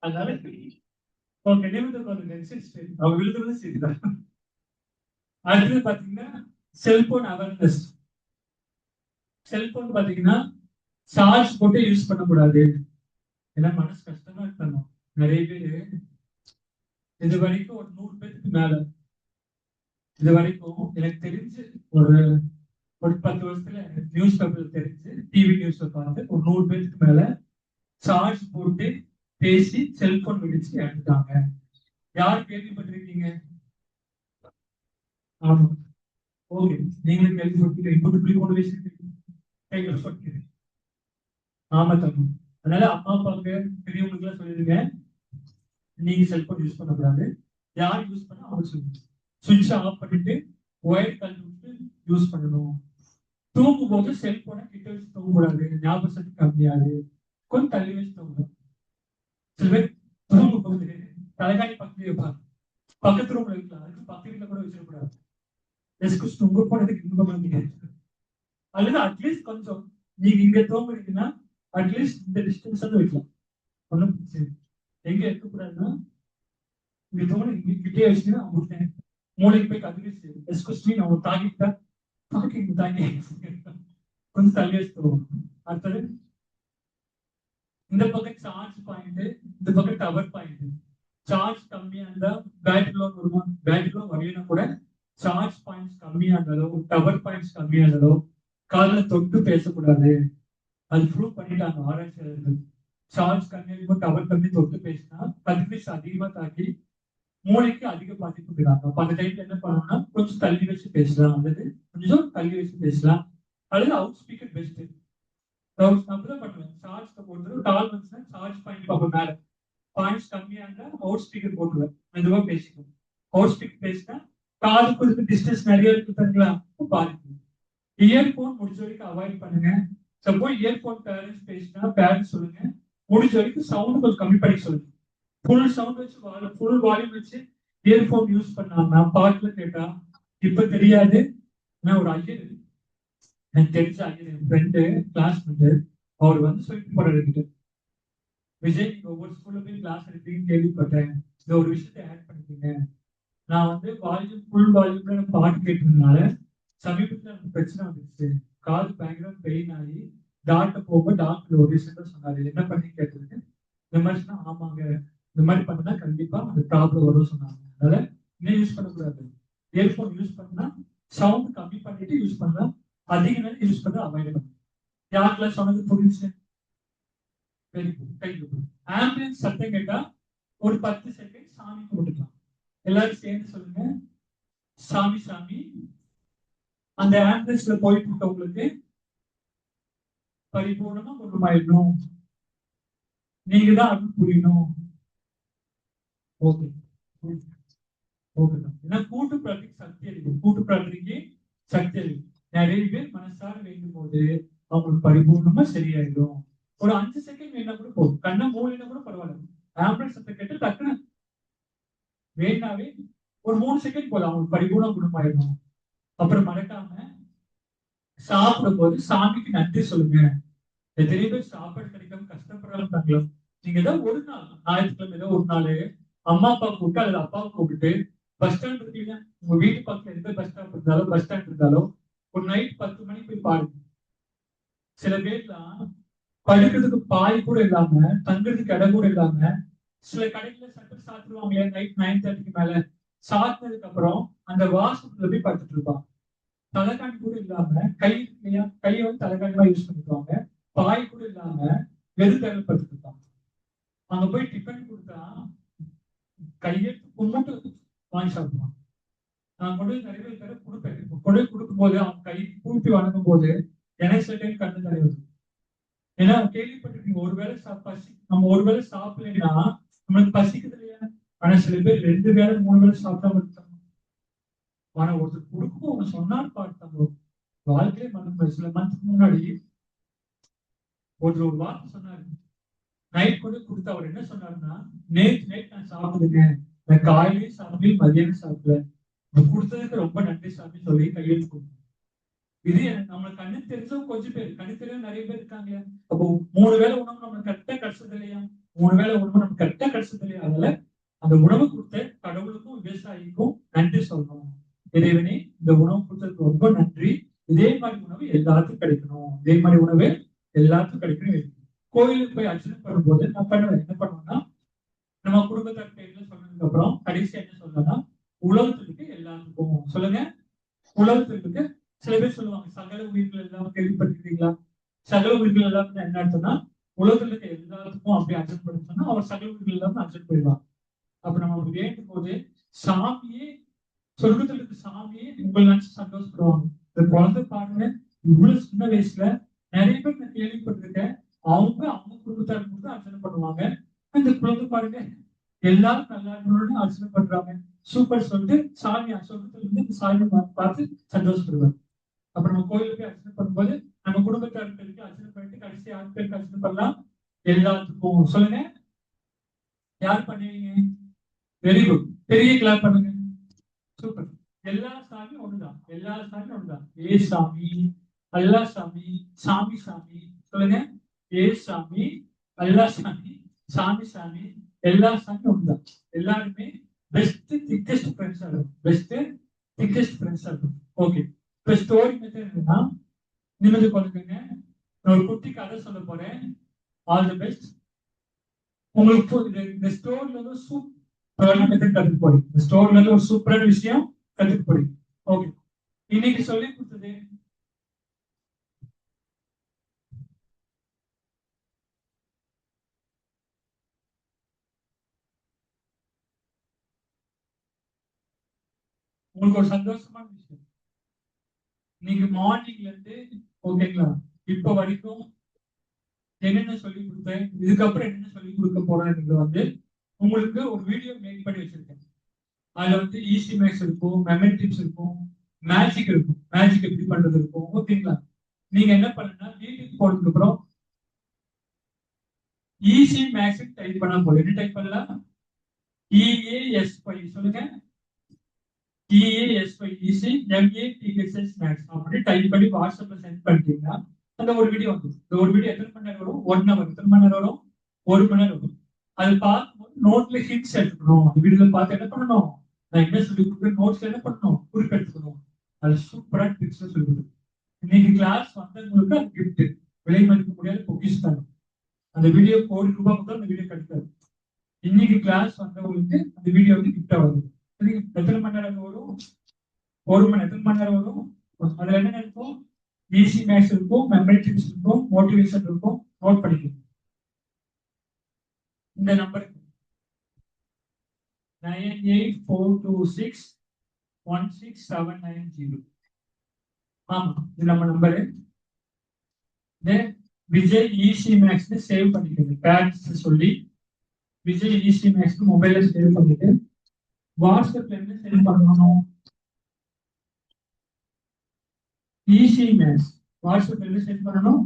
அதனால ஓகே நிமிடம் அவங்க விழுதுறது சரிதான். அடுத்தது பாத்தீங்கன்னா செல்போன் அவேர்னஸ். செல்போன் பாத்தீங்கன்னா சார்ஜ் போட்டு யூஸ் பண்ணக்கூடாது. ஏன்னா மனசு கஷ்டமா இருக்கணும். நிறைய பேரு இது வரைக்கும் ஒரு 100 பேருக்கு மேல இது வரைக்கும் எனக்கு தெரிஞ்சு ஒரு 10 வருஷத்துல நியூஸ் பேப்பர்ல தெரிஞ்சு டிவி நியூஸ்ல பார்த்து ஒரு 100 பேருக்கு மேல சார்ஜ் போட்டு பேசி செல்போன் வெடிச்சு இறந்துட்டாங்க. யார் கேள்விப்பட்டிருக்கீங்க? ஆமா ஓகே நீங்களும் கேள்விப்பட்டீங்க. இப்படி கொண்டு வச்சிருக்கீங்க. ஆமா தம்பி. அதனால அம்மா அப்பாவுக்கு பெரியவங்களுக்கு எல்லாம் சொல்லிருங்க, நீங்க செல்போன் யூஸ் பண்ணக்கூடாது. யார் யூஸ் பண்ண அவங்க சொல்லுங்க. சுவிட்ச் ஆஃப் பண்ணிட்டு ஒயர் கழட்டி யூஸ் பண்ணணும். தூங்கும் போது செல்போனை கிட்ட வச்சு தூங்கக்கூடாது. ஞாபக சக்தி கம்மியாது. கொஞ்சம் தள்ளி வச்சு தூங்கணும். சில பேர் தூங்கும் போது தலைகாணி பக்கத்துல வைப்பாங்க. பக்கத்து ரூம்ல இருக்கலாம். அதுக்கு பக்கத்துல கூட வச்சிடக்கூடாது. உங்க போனதுக்கு இன்பம் பண்ணீங்க. அல்லது அட்லீஸ்ட் கொஞ்சம் நீங்க இங்க தூங்குறீங்கன்னா அட்லீஸ்ட் இந்த டிஸ்டன்ஸ் வைக்கலாம். ஒன்றும் பிரச்சனை எங்க இருக்கக்கூடாதுன்னா இங்க தோணு இங்க கிட்டே வச்சுன்னா அவங்க மூளைக்கு போய் கதிரிச்சு எஸ்கூஸ்மி அவங்க தாக்கிட்டா தாக்கி தாக்கி கொஞ்சம் தள்ளி வச்சு தோணும். அடுத்தது இந்த பக்கம் சார்ஜ் பாயிண்ட், இந்த பக்கம் டவர் பாயிண்ட். சார்ஜ் கம்மியா இருந்தா பேட்டரி லோன் வருமா? பேட்டரி லோன் வரலன்னா கூட சார்ஜ் பாயிண்ட்ஸ் கம்மியா இருந்தாலும் டவர் பாயிண்ட்ஸ் கம்மியா இருந்தாலும் காலில் தொட்டு பேசக்கூடாது. அது ப்ரூவ் பண்ணிட்டாங்க ஆராய்ச்சியாளர்கள். சார்ஜ் கம்மியா டவர் கம்மி தொட்டு பேசினா கதிர்வீச்சு அதிகமா தாக்கி மூளைக்கு அதிக பாதிப்பு கொடுக்குறாங்க. அப்ப அந்த டைம்ல என்ன பண்ணணும்னா கொஞ்சம் தள்ளி வச்சு பேசலாம், அல்லது கொஞ்சம் தள்ளி வச்சு பேசலாம், அல்லது அவுட் ஸ்பீக்கர் பெஸ்ட். அப்படிதான் பண்ணுவேன். சார்ஜ் போட்டு கால் வந்துச்சுன்னா சார்ஜ் பாயிண்ட் பார்ப்போம். மேல பாயிண்ட்ஸ் கம்மியா இருந்தா அவுட் ஸ்பீக்கர் போட்டுருவேன். மெதுவா பேசிக்கணும். அவுட் ஸ்பீக்கர் பேசினா காதுக்கு இதுக்கு டிஸ்டன்ஸ் நிறைய இருக்குங்களா பாதிக்கும். இயர்போன் முடிஞ்ச வரைக்கும் அவாய்ட் பண்ணுங்க. சப்போஸ் இயர்போன் பேரண்ட்ஸ் பேசினா பேரண்ட்ஸ் சொல்லுங்க முடிஞ்ச வரைக்கும் சவுண்ட் கொஞ்சம் கம்மி பண்ணி சொல்லுங்க. ஃபுல் சவுண்ட் வச்சு ஃபுல் வால்யூம் வச்சு இயர்போன் யூஸ் பண்ணாங்கன்னா பாட்டுல கேட்டா இப்ப தெரியாது. நான் ஒரு ஐயர் எனக்கு தெரிஞ்ச ஐயர் என் ஃப்ரெண்டு கிளாஸ்மேட் அவர் வந்து சொல்லிட்டு போறாரு, விஜய் நீங்க ஒவ்வொரு ஸ்கூல்ல போய் கிளாஸ் எடுப்பீங்கன்னு கேள்விப்பட்டேன். இந்த ஒரு விஷயத்த ஆட் பண்ணிட்டீங்க. நான் வந்து வால்யூம் ஃபுல் வால்யூம்ல பாட்டு கேட்டதுனால சமீபத்துல எனக்கு பிரச்சனை வந்துருச்சு. காது பேக்ரவுண்ட் பெயின் ஆகி டாக்டர் போகும்போது டாக்டர் ஒரு விஷயத்த சொன்னாரு. என்ன பண்ணி கேட்டதுக்கு இந்த மாதிரி சொன்னா ஆமாங்க இந்த மாதிரி பண்ணா கண்டிப்பா அந்த ப்ராப்ளம் வரும் சொன்னாங்க. அதனால இன்னும் யூஸ் பண்ணக்கூடாது. இயர்போன் யூஸ் பண்ணா சவுண்ட் கம்மி பண்ணிட்டு யூஸ் பண்ணலாம். அதிக நேரம் யூஸ் பண்ண அவாய்ட் பண்ணும். யாருக்கெல்லாம் சொன்னது புரிஞ்சு ஆம்புலன்ஸ் சத்தம் கேட்டா ஒரு 10 செகண்ட் சாமி கும்பிட்டுக்கலாம். எல்லாரும் சேர்ந்து சொல்லுங்க, சாமி சாமி. அந்த ஆம்புலன்ஸ்ல போயிட்டு இருக்கவங்களுக்கு பரிபூர்ணமா குணமாயிடணும். நீங்க தான் அருள் புரியணும். Okay okay. ஏன்னா கூட்டு பிரார்த்தனைக்கு சக்தி அளிக்கும். கூட்டு பிரார்த்தனைக்கு சக்தி அளிக்கும். நிறைய பேர் மனசார வேண்டும் போது அவங்களுக்கு பரிபூர்ணமா சரியாயிடும். ஒரு 5 செகண்ட் வேணா கூட போதும். கண்ணை மூலினா கூட பரவாயில்ல. ஆம்புலன்ஸ் சத்தம் கேட்டு டக்குன்னு வேணாவே ஒரு 3 செகண்ட் போதும் அவங்களுக்கு பரிபூர்ணம் குணமாயிடும். அப்புறம் மறக்காம சாப்பிடும் போது சாமிக்கு நன்றி சொல்லுங்க. எத்தனை பேர் சாப்பாடு கிடைக்காம கஷ்டப்படுறாங்க. நீங்க ஏதாவது ஒரு நாள் ஞாயிற்றுக்கிழமை ஏதோ ஒரு நாள் அம்மா அப்பா கூப்பிட்டு அல்லது அப்பாவை கூப்பிட்டு பஸ் ஸ்டாண்ட் இருக்கீங்க, உங்க வீட்டு பக்கத்துல எந்த பஸ் ஸ்டாப் இருந்தாலும் பஸ் ஸ்டாண்ட் இருந்தாலும் ஒரு நைட் 10 மணிக்கு போய் பாருங்க. சில பேர்லாம் படுக்கிறதுக்கு பாய் கூட இல்லாம தங்குறதுக்கு இடம் கூட இல்லாம சில கடைகளை சட்டர் சாப்பிடுவாங்க. நைட் 9:30 மேல சாப்பிட்டதுக்கு அப்புறம் அந்த வாசத்துல போய் படுத்துட்டு இருப்பாங்க. தலைகாணி கூட இல்லாம கையை வந்து தலைகாணிமா யூஸ் பண்ணிக்குவாங்க. பாய் கூட இல்லாம வெறும் தரையில் படுத்துட்டு இருப்பாங்க. அங்க போய் டிஃபன் கொடுத்தா கையை கும்பிட்டு வாங்கி சாப்பிடுவாங்க. நான் கொண்டு நிறைய பேர் கொடுப்பேன். கொண்டு கொடுக்கும் போது அவங்க கை கூப்பி வணங்கும் போது எனக்கு சில டைம் கண்ணு தலைவர். ஏன்னா கேள்விப்பட்டிருக்கீங்க ஒருவேளை பசி நம்ம ஒருவேளை சாப்பிடலைன்னா நம்மளுக்கு பசிக்குது இல்லையா? ஆனா சில பேர் 2 வேளை 3 வேளை சாப்பிடாம இருக்காங்க. ஆனா ஒருத்தர் கொடுக்கும் அவங்க சொன்னான்னு பார்த்தாங்க. வாழ்க்கையே மறந்து சில மந்த்க்கு முன்னாடி ஒரு வார்த்தை சொன்னாரு. நைட் கூட கொடுத்து அவர் என்ன சொன்னாருன்னா நேற்று நைட் நான் சாப்பிடுங்க. நான் காலையிலேயும் சாப்பிடல மதியானம் சாப்பிடல. கொடுத்ததுக்கு ரொம்ப நன்றி சாமி சொல்லி கையெழுத்து கொடுக்கணும். இது நம்மளுக்கு கண்ணு தெரிஞ்சவங்க கொஞ்சம் பேர், கண்ணு தெரிஞ்சவங்க நிறைய பேர் இருக்காங்க. அப்போ 3 வேளை உணவு நம்மளுக்கு கரெக்டா கிடைச்சது இல்லையா? 3 வேளை உணவு நமக்கு கரெக்டா கிடைச்சது இல்லையா? அதனால அந்த உணவு கொடுத்த கடவுளுக்கும் விவசாயிக்கும் நன்றி சொல்லணும். இறைவனே இந்த உணவு கொடுத்ததுக்கு ரொம்ப நன்றி. இதே மாதிரி உணவு எல்லாத்துக்கும் கிடைக்கணும், இதே மாதிரி உணவு எல்லாத்துக்கும் கிடைக்கணும். கோயிலுக்கு போய் அர்ச்சனை பண்ணும்போது நான் பண்ணுவேன், என்ன பண்ணுவேன்னா நம்ம குடும்பத்தார் பேர்ல சொன்னதுக்கு அப்புறம் கடைசி என்ன சொல்லலாம், உலகத்துக்கு எல்லாத்துக்கும் சொல்லுங்க. உலகத்துக்கு சில பேர் சொல்லுவாங்க சகல உயிர்கள் எல்லாம் கேள்விப்பட்டிருக்கீங்களா? சகல உயிர்கள் எல்லாம் என்ன அர்த்தம்னா உலகத்துல இருக்க எல்லாத்துக்கும் அப்படி அர்ச்சனை பண்ண சொன்னா அவர் சகல உயிர்கள் எல்லாம் அர்ச்சனை பண்ணிடுவாங்க. அப்ப நம்ம வேண்டும் போது சாமியே சொர்க்கத்துல இருக்க சாமியே உங்களை நினைச்சு சந்தோஷப்படுவாங்க. இந்த குழந்தை பாருங்க, இவ்வளவு சின்ன வயசுல நிறைய பேர் நான் கேள்விப்பட்டிருக்கேன், அவங்க அவங்க குடும்பத்தாருக்கு மட்டும் அர்ச்சனை பண்ணுவாங்க. இந்த குழந்தை பாருங்க எல்லாரும் நல்லா இருக்கணும்னு அர்ச்சனை பண்றாங்க. சூப்பர் சொல்லிட்டு சாமி சொர்க்கத்துல இருந்து சாமி பார்த்து சந்தோஷப்படுவாங்க. அப்ப நம்ம கோயிலுக்கு போய் அர்ச்சனை பண்ணும்போது நம்ம குடும்பத்தாருக்கு அர்ச்சனை பண்ணிட்டு கடைசி யார் பேருக்கு அர்ச்சனை பண்ணலாம்? எல்லாத்துக்கும். சொல்லுங்க, யார் பண்ணுவீங்க? வெரி குட், பெரிய கிளாப் பண்ணுங்க. சூப்பர். எல்லா சாமி ஒண்ணுதான், எல்லா சாமி ஒண்ணுதான். ஏ சாமி, அல்லா சாமி, சாமி சாமி. சொல்லுங்க, ஏ சாமி, அல்லா சாமி, சாமி சாமி, எல்லா சாமி ஒண்ணுதான். எல்லாருமே பெஸ்ட் திக்கெஸ்ட் ஃப்ரெண்ட்ஸா இருக்கும், பெஸ்ட் திக்கெஸ்ட் ஃப்ரெண்ட்ஸா இருக்கும். ஓகே, இப்ப ஸ்டோரி மெத்தட் என்னன்னா நிமிந்து கொள்ளுங்க. நான் ஒரு குட்டி கதை சொல்ல போறேன். All the best. உங்களுக்கு இந்த ஸ்டோரியில வந்து சூப்பரான மெத்தட் கற்றுக்க போறீங்க. இந்த ஸ்டோரியில இருந்து ஒரு சூப்பரான விஷயம் கற்றுக்க போறீங்க. ஓகே, இன்னைக்கு சொல்லி கொடுத்தது உங்களுக்கு ஒரு சந்தோஷமான விஷயம். நீங்க மார்னிங்ல இருந்து ஓகேங்களா இப்ப வரைக்கும் என்னென்ன சொல்லி கொடுத்தேன், இதுக்கப்புறம் என்னென்ன சொல்லி கொடுக்க போறேன் வந்து உங்களுக்கு ஒரு வீடியோ மேக் பண்ணி வச்சிருக்கேன். அதுல வந்து ஈஸி மேக்ஸ் இருக்கும், மெமரி டிப்ஸ் இருக்கும், மேஜிக் இருக்கும், மேஜிக் எப்படி பண்றது இருக்கும். ஓகேங்களா, நீங்க என்ன பண்ணுன்னா வீட்டுக்கு போனதுக்கு அப்புறம் ஈஸி மேக்ஸ் டைப் பண்ண போதும். என்ன டைப் பண்ணலாம்? EASY. சொல்லுங்க, EASY ஈஸி MATHS மேக்ஸ் அப்படி டைப் பண்ணி வாட்ஸ்அப்ல சென்ட் பண்ணிட்டீங்கன்னா அந்த ஒரு வீடியோ வந்துடும். இந்த ஒரு வீடியோ எத்தனை மணி நேரம் வரும்? 1 hour. எத்தனை மணி நேரம் வரும்? 1 மணி நேரம் வரும். அது பார்க்கும்போது நோட்ல ஹிண்ட்ஸ் எடுத்துக்கணும். அந்த வீடியோல பார்த்து என்ன பண்ணணும்? நான் என்ன சொல்லி கொடுக்குறேன் நோட்ஸ்ல என்ன பண்ணணும்? குறிப்பு எடுத்துக்கணும். அது சூப்பரா டிப்ஸ் சொல்லி கொடுக்கும். இன்னைக்கு கிளாஸ் வந்தவங்களுக்கு அது கிஃப்ட், விலை மதிக்க முடியாத பொக்கிஷம். அந்த வீடியோ ₹1 முதல் அந்த வீடியோ கிடைக்காது. இன்னைக்கு கிளாஸ் வந்தவங்களுக்கு அந்த வீடியோ வந்து கிஃப்டா வருது. எத்தனை மணி நேரம் வரும்? 1 மணி. எத்தனை மணி நேரம் வரும்? அதுல என்ன இருக்கும்? ஈஸி மேக்ஸ் இருக்கும், மெமரி டிப்ஸ் இருக்கும், மோட்டிவேஷன் இருக்கும். நோட் பண்ணிக்கணும். இந்த நம்பருக்கு 9842616790. ஆமா, இது நம்ம number. Vijay easy maths save பண்ணிக்கணும். பேட்ஸ் சொல்லி விஜய் ஈஸி மேக்ஸ் மொபைல்ல சேவ் பண்ணிட்டு வாட்ஸ்அப்ல இருந்து சென்ட் பண்ணணும். ஈஸி மேக்ஸ் வாட்ஸ்அப்ல இருந்து சென்ட் பண்ணணும்.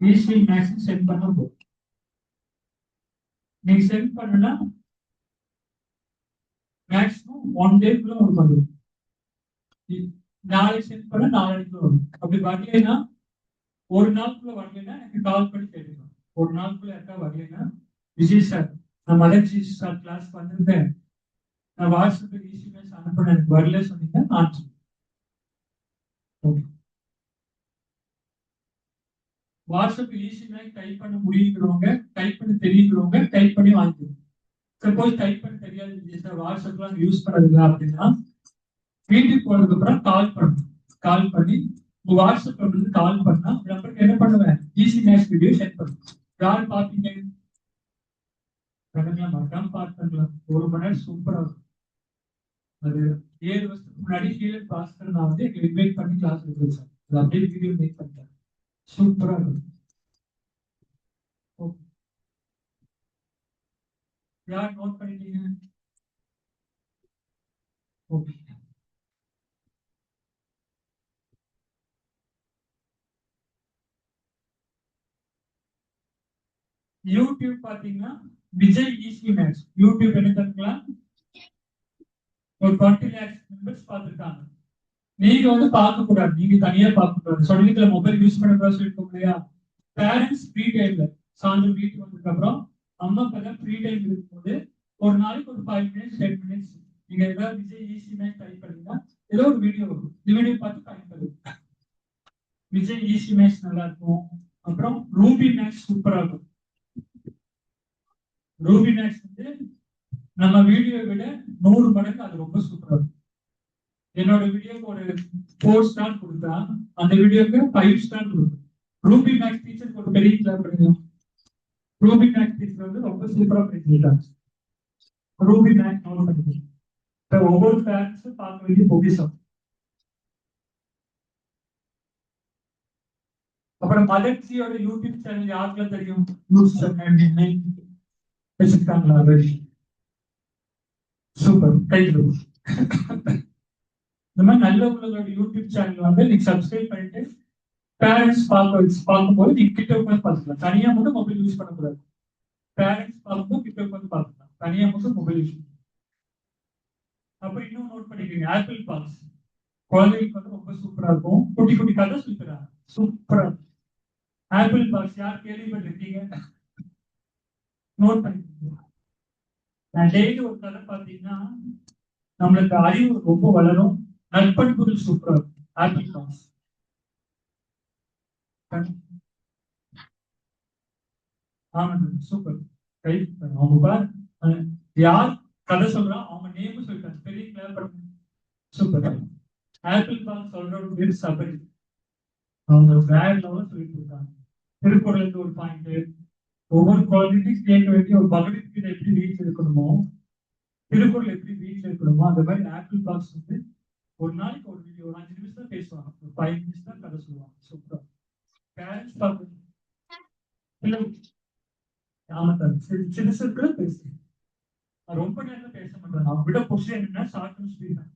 ஈஸி மேக்ஸ் சென்ட் பண்ண போதும். நீங்க சென்ட் பண்ணனா மேக்ஸிமம் 1 டேக்குள்ள உங்களுக்கு வந்துடும். நாளைக்கு சென்ட் பண்ண நாளைக்குள்ள வரும். அப்படி வரலைன்னா ஒரு நாளுக்குள்ள வரலைன்னா எனக்கு கால் பண்ணி கேட்டுக்கலாம். ஒரு நாளுக்குள்ள யாருக்கா வரலைன்னா விஜய் சார் நான் மதர்ஜி சார் கிளாஸ் வந்திருந்தேன், நான் வாட்ஸ்அப்ல ஈஸி மேக்ஸ் அனுப்பினேன், எனக்கு வரல சொன்னீங்க நான் okay. WhatsApp easy maths type பண்ண முடியுங்கிறவங்க, டைப் பண்ண தெரியுங்கிறவங்க டைப் பண்ணி வாங்கிக்கணும். சப்போஸ் டைப் பண்ண தெரியாது சார், வாட்ஸ்அப்லாம் யூஸ் பண்ணதில்லை அப்படின்னா வீட்டுக்கு போனதுக்கு அப்புறம் கால் பண்ணணும். கால் பண்ணி உங்க வாட்ஸ்அப்ல இருந்து கால் பண்ணா நம்பருக்கு என்ன பண்ணுவேன்? ஈஸி மேக்ஸ் வீடியோ சென்ட் பண்ணுவேன். யாரு பாப்பீங்க? மறக்காம பார்த்துக்கலாம். 1 மணி நேரம் சூப்பரா இருக்கும். அது 7 வருஷத்துக்கு முன்னாடி ஹீலர் பாஸ்கர் நான் வந்து இன்வைட் பண்ணி கிளாஸ் எடுத்தேன் சார். அது அப்படியே வீடியோ மேக் பண்ணிட்டேன். சூப்பரா இருக்கும். யார் நோட் பண்ணிட்டீங்க? ஓகே, யூடியூப் பாத்தீங்கன்னா விஜய் ஈஸி மேக்ஸ் யூடியூப் என்ன தருங்களா? ஒரு 20 lakhs மெம்பர்ஸ் பார்த்துருக்காங்க. நீங்க வந்து பார்க்க கூடாது, நீங்க தனியா பார்க்க கூடாது. சொல்லிட்டு மொபைல் யூஸ் பண்ணக்கூடாது சொல்லிருக்கோம் இல்லையா? பேரண்ட்ஸ் ஃப்ரீ டைம்ல சாயந்தரம் வீட்டுக்கு வந்ததுக்கு அப்புறம் அம்மா அப்பா ஃப்ரீ டைம் இருக்கும்போது ஒரு நாளைக்கு ஒரு 5 minutes 10 minutes நீங்க ஏதாவது விஜய் ஈஸி மேட்ச் டைப் பண்ணீங்கன்னா ஏதோ ஒரு வீடியோ வரும். இந்த வீடியோ பார்த்து பயன்படுது. விஜய் ஈஸி மேட்ச் நல்லா இருக்கும். அப்புறம் ரூபி மேட்ச் சூப்பரா இருக்கும். ரூபி மேட்ச் வந்து நம்ம வீடியோ விட 100 மடங்கு அது ரொம்ப சூப்பரா இருக்கும். என்னோட வீடியோக்கு ஒரு 4 ஸ்டார் கொடுத்தா அந்த வீடியோக்கு 5 ஸ்டார் கொடுக்கும். ரூபி மேக்ஸ் டீச்சர் ஒரு பெரிய கிளாப் பண்ணுங்க. ரூபி மேக்ஸ் டீச்சர் வந்து ரொம்ப சூப்பரா பண்ணிருக்காங்க. ரூபி மேக்ஸ் நோட் பண்ணிருக்கீங்க. ஒவ்வொரு பேரண்ட்ஸும் பார்க்க வேண்டிய பொக்கிஷம். அப்புறம் மதர்சியோட யூடியூப் சேனல் யாருக்குலாம் தெரியும்? வச்சிருக்காங்களா? சூப்பர், கைது. இந்த மாதிரி நல்ல உங்களோட யூடியூப் சேனல் வந்து நீங்க சப்ஸ்கிரைப் பண்ணிட்டு பேரண்ட்ஸ் பார்க்கும்போது நீங்க கிட்ட உட்காந்து பார்த்துக்கலாம். தனியா மட்டும் மொபைல் யூஸ் பண்ணக்கூடாது. பேரண்ட்ஸ் பார்க்கும்போது கிட்ட உட்காந்து பார்த்துக்கலாம். தனியா மட்டும் மொபைல் யூஸ் பண்ணலாம். அப்புறம் இன்னும் நோட் பண்ணிக்கோங்க, ஆப்பிள் பாக்ஸ் குழந்தைகளுக்கு வந்து ரொம்ப சூப்பரா இருக்கும். குட்டி குட்டி கதை சொல்லித்தராங்க, சூப்பரா இருக்கும். ஆப்பிள் பாக்ஸ் யார் கேள்விப்பட்டிருக்கீங்க? நோட் பண்ணிக்கோங்க. நான் டெய்லி ஒரு கதை பார்த்தீங்கன்னா நம்மளுக்கு அறிவு ரொம்ப வளரும். நற்பண்புகள் சூப்பரா இருக்கும். Apple box super. அவங்க யார் கதை சொல்றா அவங்க நேமும் சொல்லிட்டாங்க. பெரிய கிளாப் பண்ணுங்க. சூப்பர். ஆப்பிள் பாக்ஸ் சொல்றவங்க பேரு சபரி. அவங்க வேற லெவலில் சொல்லிட்டு இருக்காங்க. திருக்குறளுக்கு ஒரு பாயிண்ட், ஒவ்வொரு குழந்தைக்கும் கேட்க வேண்டிய ஒரு பகவத்கீதை எப்படி வீட்டில் இருக்கணுமோ, திருக்குறள் எப்படி வீட்டில் இருக்கணுமோ, அந்த மாதிரி ஆப்பிள் பாக்ஸ் வந்து ஒரு நாளைக்கு ஒரு வீடியோ ஒரு 5 நிமிஷம் தான் பேசுவாங்க. ஒரு 5 minutes தான் கதை சொல்லுவாங்க. சூப்பரா. பேரண்ட்ஸ் பார்க்கணும். சின்ன சிறு பேசுறேன். ரொம்ப நேரம் பேச மாட்டேன். அவங்க விட பொசிஷன் என்னன்னா ஷார்ட் அண்ட் ஸ்வீட் தான்.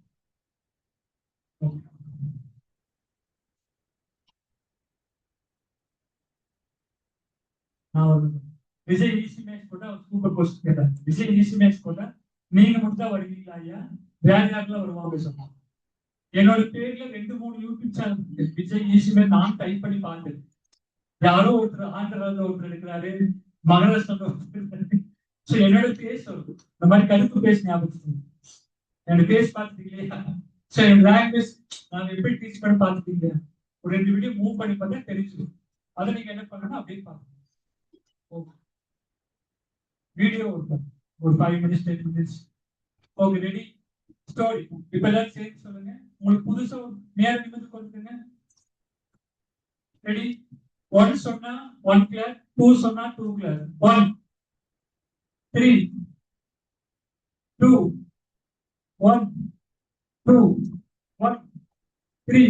விஜய் ஈஸி மேட்ச் போட்டா சூப்பர் கொஸ்டின் கேட்டாங்க. விஜய் ஈஸி மேட்ச் போட்டா நீங்க மட்டும் தான் வருவீங்களா ஐயா? வேற யாருக்கெல்லாம் வருவாங்க சொன்னாங்க. என்னோட பேர்ல 2-3 YouTube channel Vijay easy match நான் டைப் பண்ணி பார்த்தேன். யாரோ ஒருத்தர் ஆந்திராவில் ஒருத்தர் இருக்கிறாரு, மகாராஷ்டிராவில் ஒருத்தர். சோ என்னோட பேஸ் வருது. இந்த மாதிரி கருப்பு பேஸ் ஞாபகம். என்னோட பேஸ் பார்த்துட்டீங்களா? சோ என் லாங்குவேஜ் நான் எப்படி டீச் பண்ணி பார்த்துட்டீங்க. ஒரு 2 வீடியோ மூவ் பண்ணி பார்த்தா தெரிஞ்சிடும். அதை நீங்க என்ன பண்ணணும் அப்படியே பாருங்க. வீடியோ ஒரு 5 minutes 10 minutes. Okay, ready, story. இப்ப எல்லாரும் சேர்ந்து சொல்லுங்க. உங்களுக்கு புதுசா நேர நிமிந்து கொடுத்துங்க. ரெடி? 1 சொன்னா 1 கிளாஸ், 2 சொன்னா 2 கிளாஸ். 1 3 2 1 2 1 3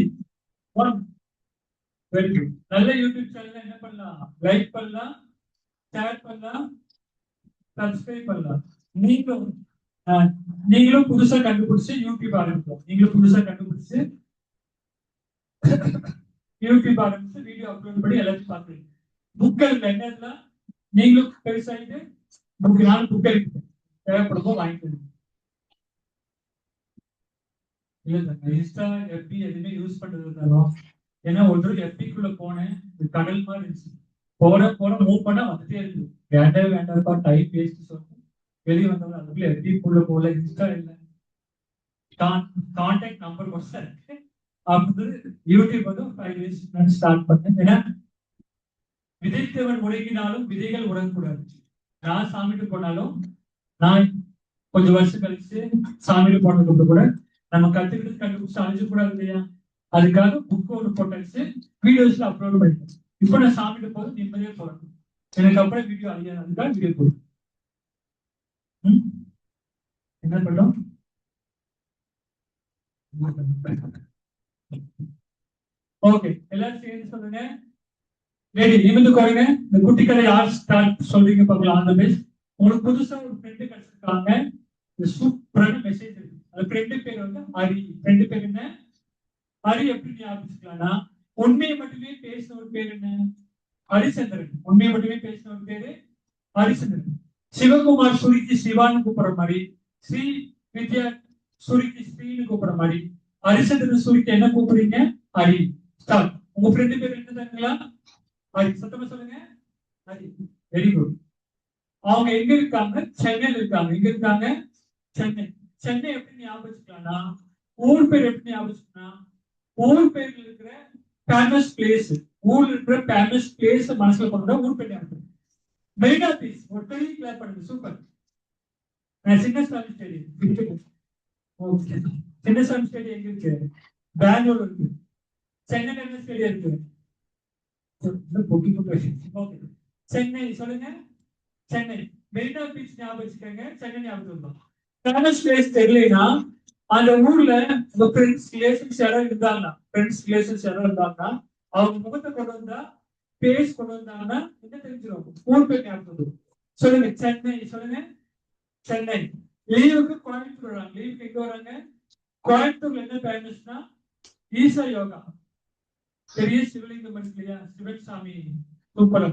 1. Very good. நல்ல யூடியூப் சேனல் என்ன பண்ணலாம்? லைக் பண்ணலாம், ஷேர் பண்ணலாம், சப்ஸ்கிரைப் பண்ணலாம். நீங்களும் புதுசா கண்டுபிடிச்சு யூடியூப் ஆரம்பிக்கலாம். நீங்களும் புதுசா கண்டுபிடிச்சு யூடியூப் ஆரம்பிச்சு வீடியோ அப்லோட் பண்ணி எல்லாத்தையும் பாக்குறீங்க. புக்கல் என்னதுலாம் நீங்களும் பெருசாயிட்டு புக்கு நாள் புக்கல் தேவைப்படுமோ வாங்கிக்கணும். இல்ல இன்ஸ்டா எஃபி எதுவுமே யூஸ் பண்றது இருந்தாலும், ஏன்னா ஒரு எஃபிக்குள்ள போனேன், கடல் மாதிரி இருந்துச்சு. போற மூவ் பண்ணா வந்துட்டே இருக்கு. வேண்டவே வேண்டாம், டைம் வேஸ்ட் சொல்லுங்க. வெளியே வந்தவங்க அதுக்குள்ள எஃபிக்குள்ள போல, இன்ஸ்டா இல்ல, கான்டாக்ட் நம்பர் மட்டும் இருக்கு. அப்படி யூடியூப் வந்து 5 years ஸ்டார்ட் பண்ணேன். ஏன்னா விதைத்தவன் உலகினாலும் விதைகள் உடக்கூடாது. நான் சாமிட்டு போனாலும் நான் கொஞ்சம் வருஷம் கழிச்சு சாமிட்டு போனதுக்கு கூட நம்ம கத்துக்கிட்டு கண்டுபிடிச்சு அழிஞ்சு கூடாது இல்லையா? அதுக்காக புக் ஒன்று போட்டாச்சு, வீடியோஸ்ல அப்லோட் பண்ணிட்டேன். இப்போ நான் சாமிட்டு போது நிம்மதியா போறேன். எனக்கு அப்புறம் வீடியோ அழியாது, அதுக்காக வீடியோ போடும். என்ன பண்ணோம்? ஓகே, எல்லாரும் சேர்ந்து சொல்லுங்க. ரெடி? நிமிந்து கோருங்க. இந்த குட்டி கதை யார் ஸ்டார்ட் சொல்றீங்க பார்க்கலாம். அந்த பேஸ் உங்களுக்கு புதுசா ஒரு ஃப்ரெண்டு கிடைச்சிருக்காங்க. சூப்பரான மெசேஜ் இருக்கு. அந்த ஃப்ரெண்டு பேர் வந்து ஹரி. ஃப்ரெண்டு பேர் என்ன? ஹரி. எப்படி ஞாபகிக்கலாம்னா, உண்மையை மட்டுமே பேசின ஒரு பேர் என்ன? ஹரிச்சந்திரன். உண்மையை மட்டுமே பேசின ஒரு பேரு ஹரிச்சந்திரன். சிவகுமார் சுருக்கி சிவான்னு கூப்பிடுற மாதிரி ஸ்ரீ வித்யா சுருக்கி ஸ்பீடு கூப்பிடுற மாதிரி. ஹரிச்சந்திரன் சுருக்கி என்ன கூப்பிடுறீங்க? ஹரி. ஸ்டார்ட். உங்க ஃப்ரெண்டு பேர் என்னதாங்களா? ஹரி. சத்தமா சொல்லுங்க. ஹரி. Very good. அவங்க எங்க இருக்காங்க? சென்னையில் இருக்காங்க. எங்க இருக்காங்க? சென்னை. சென்னை எப்படி ஞாபகம் வச்சுக்கலாம்னா, ஊர் பேர் எப்படி ஞாபகம் வச்சுக்கலாம்? ஊர் பேர்ல இருக்கிற ஃபேமஸ் பிளேஸ், ஊர்ல இருக்கிற ஃபேமஸ் பிளேஸ் மனசுல கொண்டு ஊர் பேர் ஞாபகம். மெரினா பீச். ஒரு பெரிய கிளாப் பண்ணுங்க. Super. Chinnasamy stadium. Okay. Chinnasamy stadium எங்க இருக்கு? பெங்களூர் இருக்கு. சென்னையில என்ன ஸ்டேடியம் இருக்கு? ஓகே. சென்னை சொல்லுங்க. சென்னை. மெரினா பீச் ஞாபகம் வச்சுக்கோங்க. சென்னை ஞாபகம் இருக்கும். ஃபேமஸ் பிளேஸ் தெரியலனா அந்த ஊர்ல உங்க ஃப்ரெண்ட்ஸ் ரிலேஷன்ஸ் யாராவது இருந்தாங்கன்னா, ஃப்ரெண்ட்ஸ் ரிலேஷன்ஸ் யாராவது இருந்தாங்கன்னா அவங்க முகத்தை கொண்டு வந்தா, பேஸ் கொண்டு வந்தாங்கன்னா என்ன தெரிஞ்சிடும்? ஊர் பேர் ஞாபகம் வரும். சொல்லுங்க. சென்னை. சொல்லுங்க. சென்னை. லீவுக்கு கோயம்புத்தூர் வராங்க. லீவுக்கு எங்க வராங்க? கோயம்புத்தூர்ல என்ன ஃபேமஸ்னா ஈசா யோகா. பெரிய சிவலிங்கம் இருக்கு இல்லையா? சிவன் சாமி. சூப்பர்.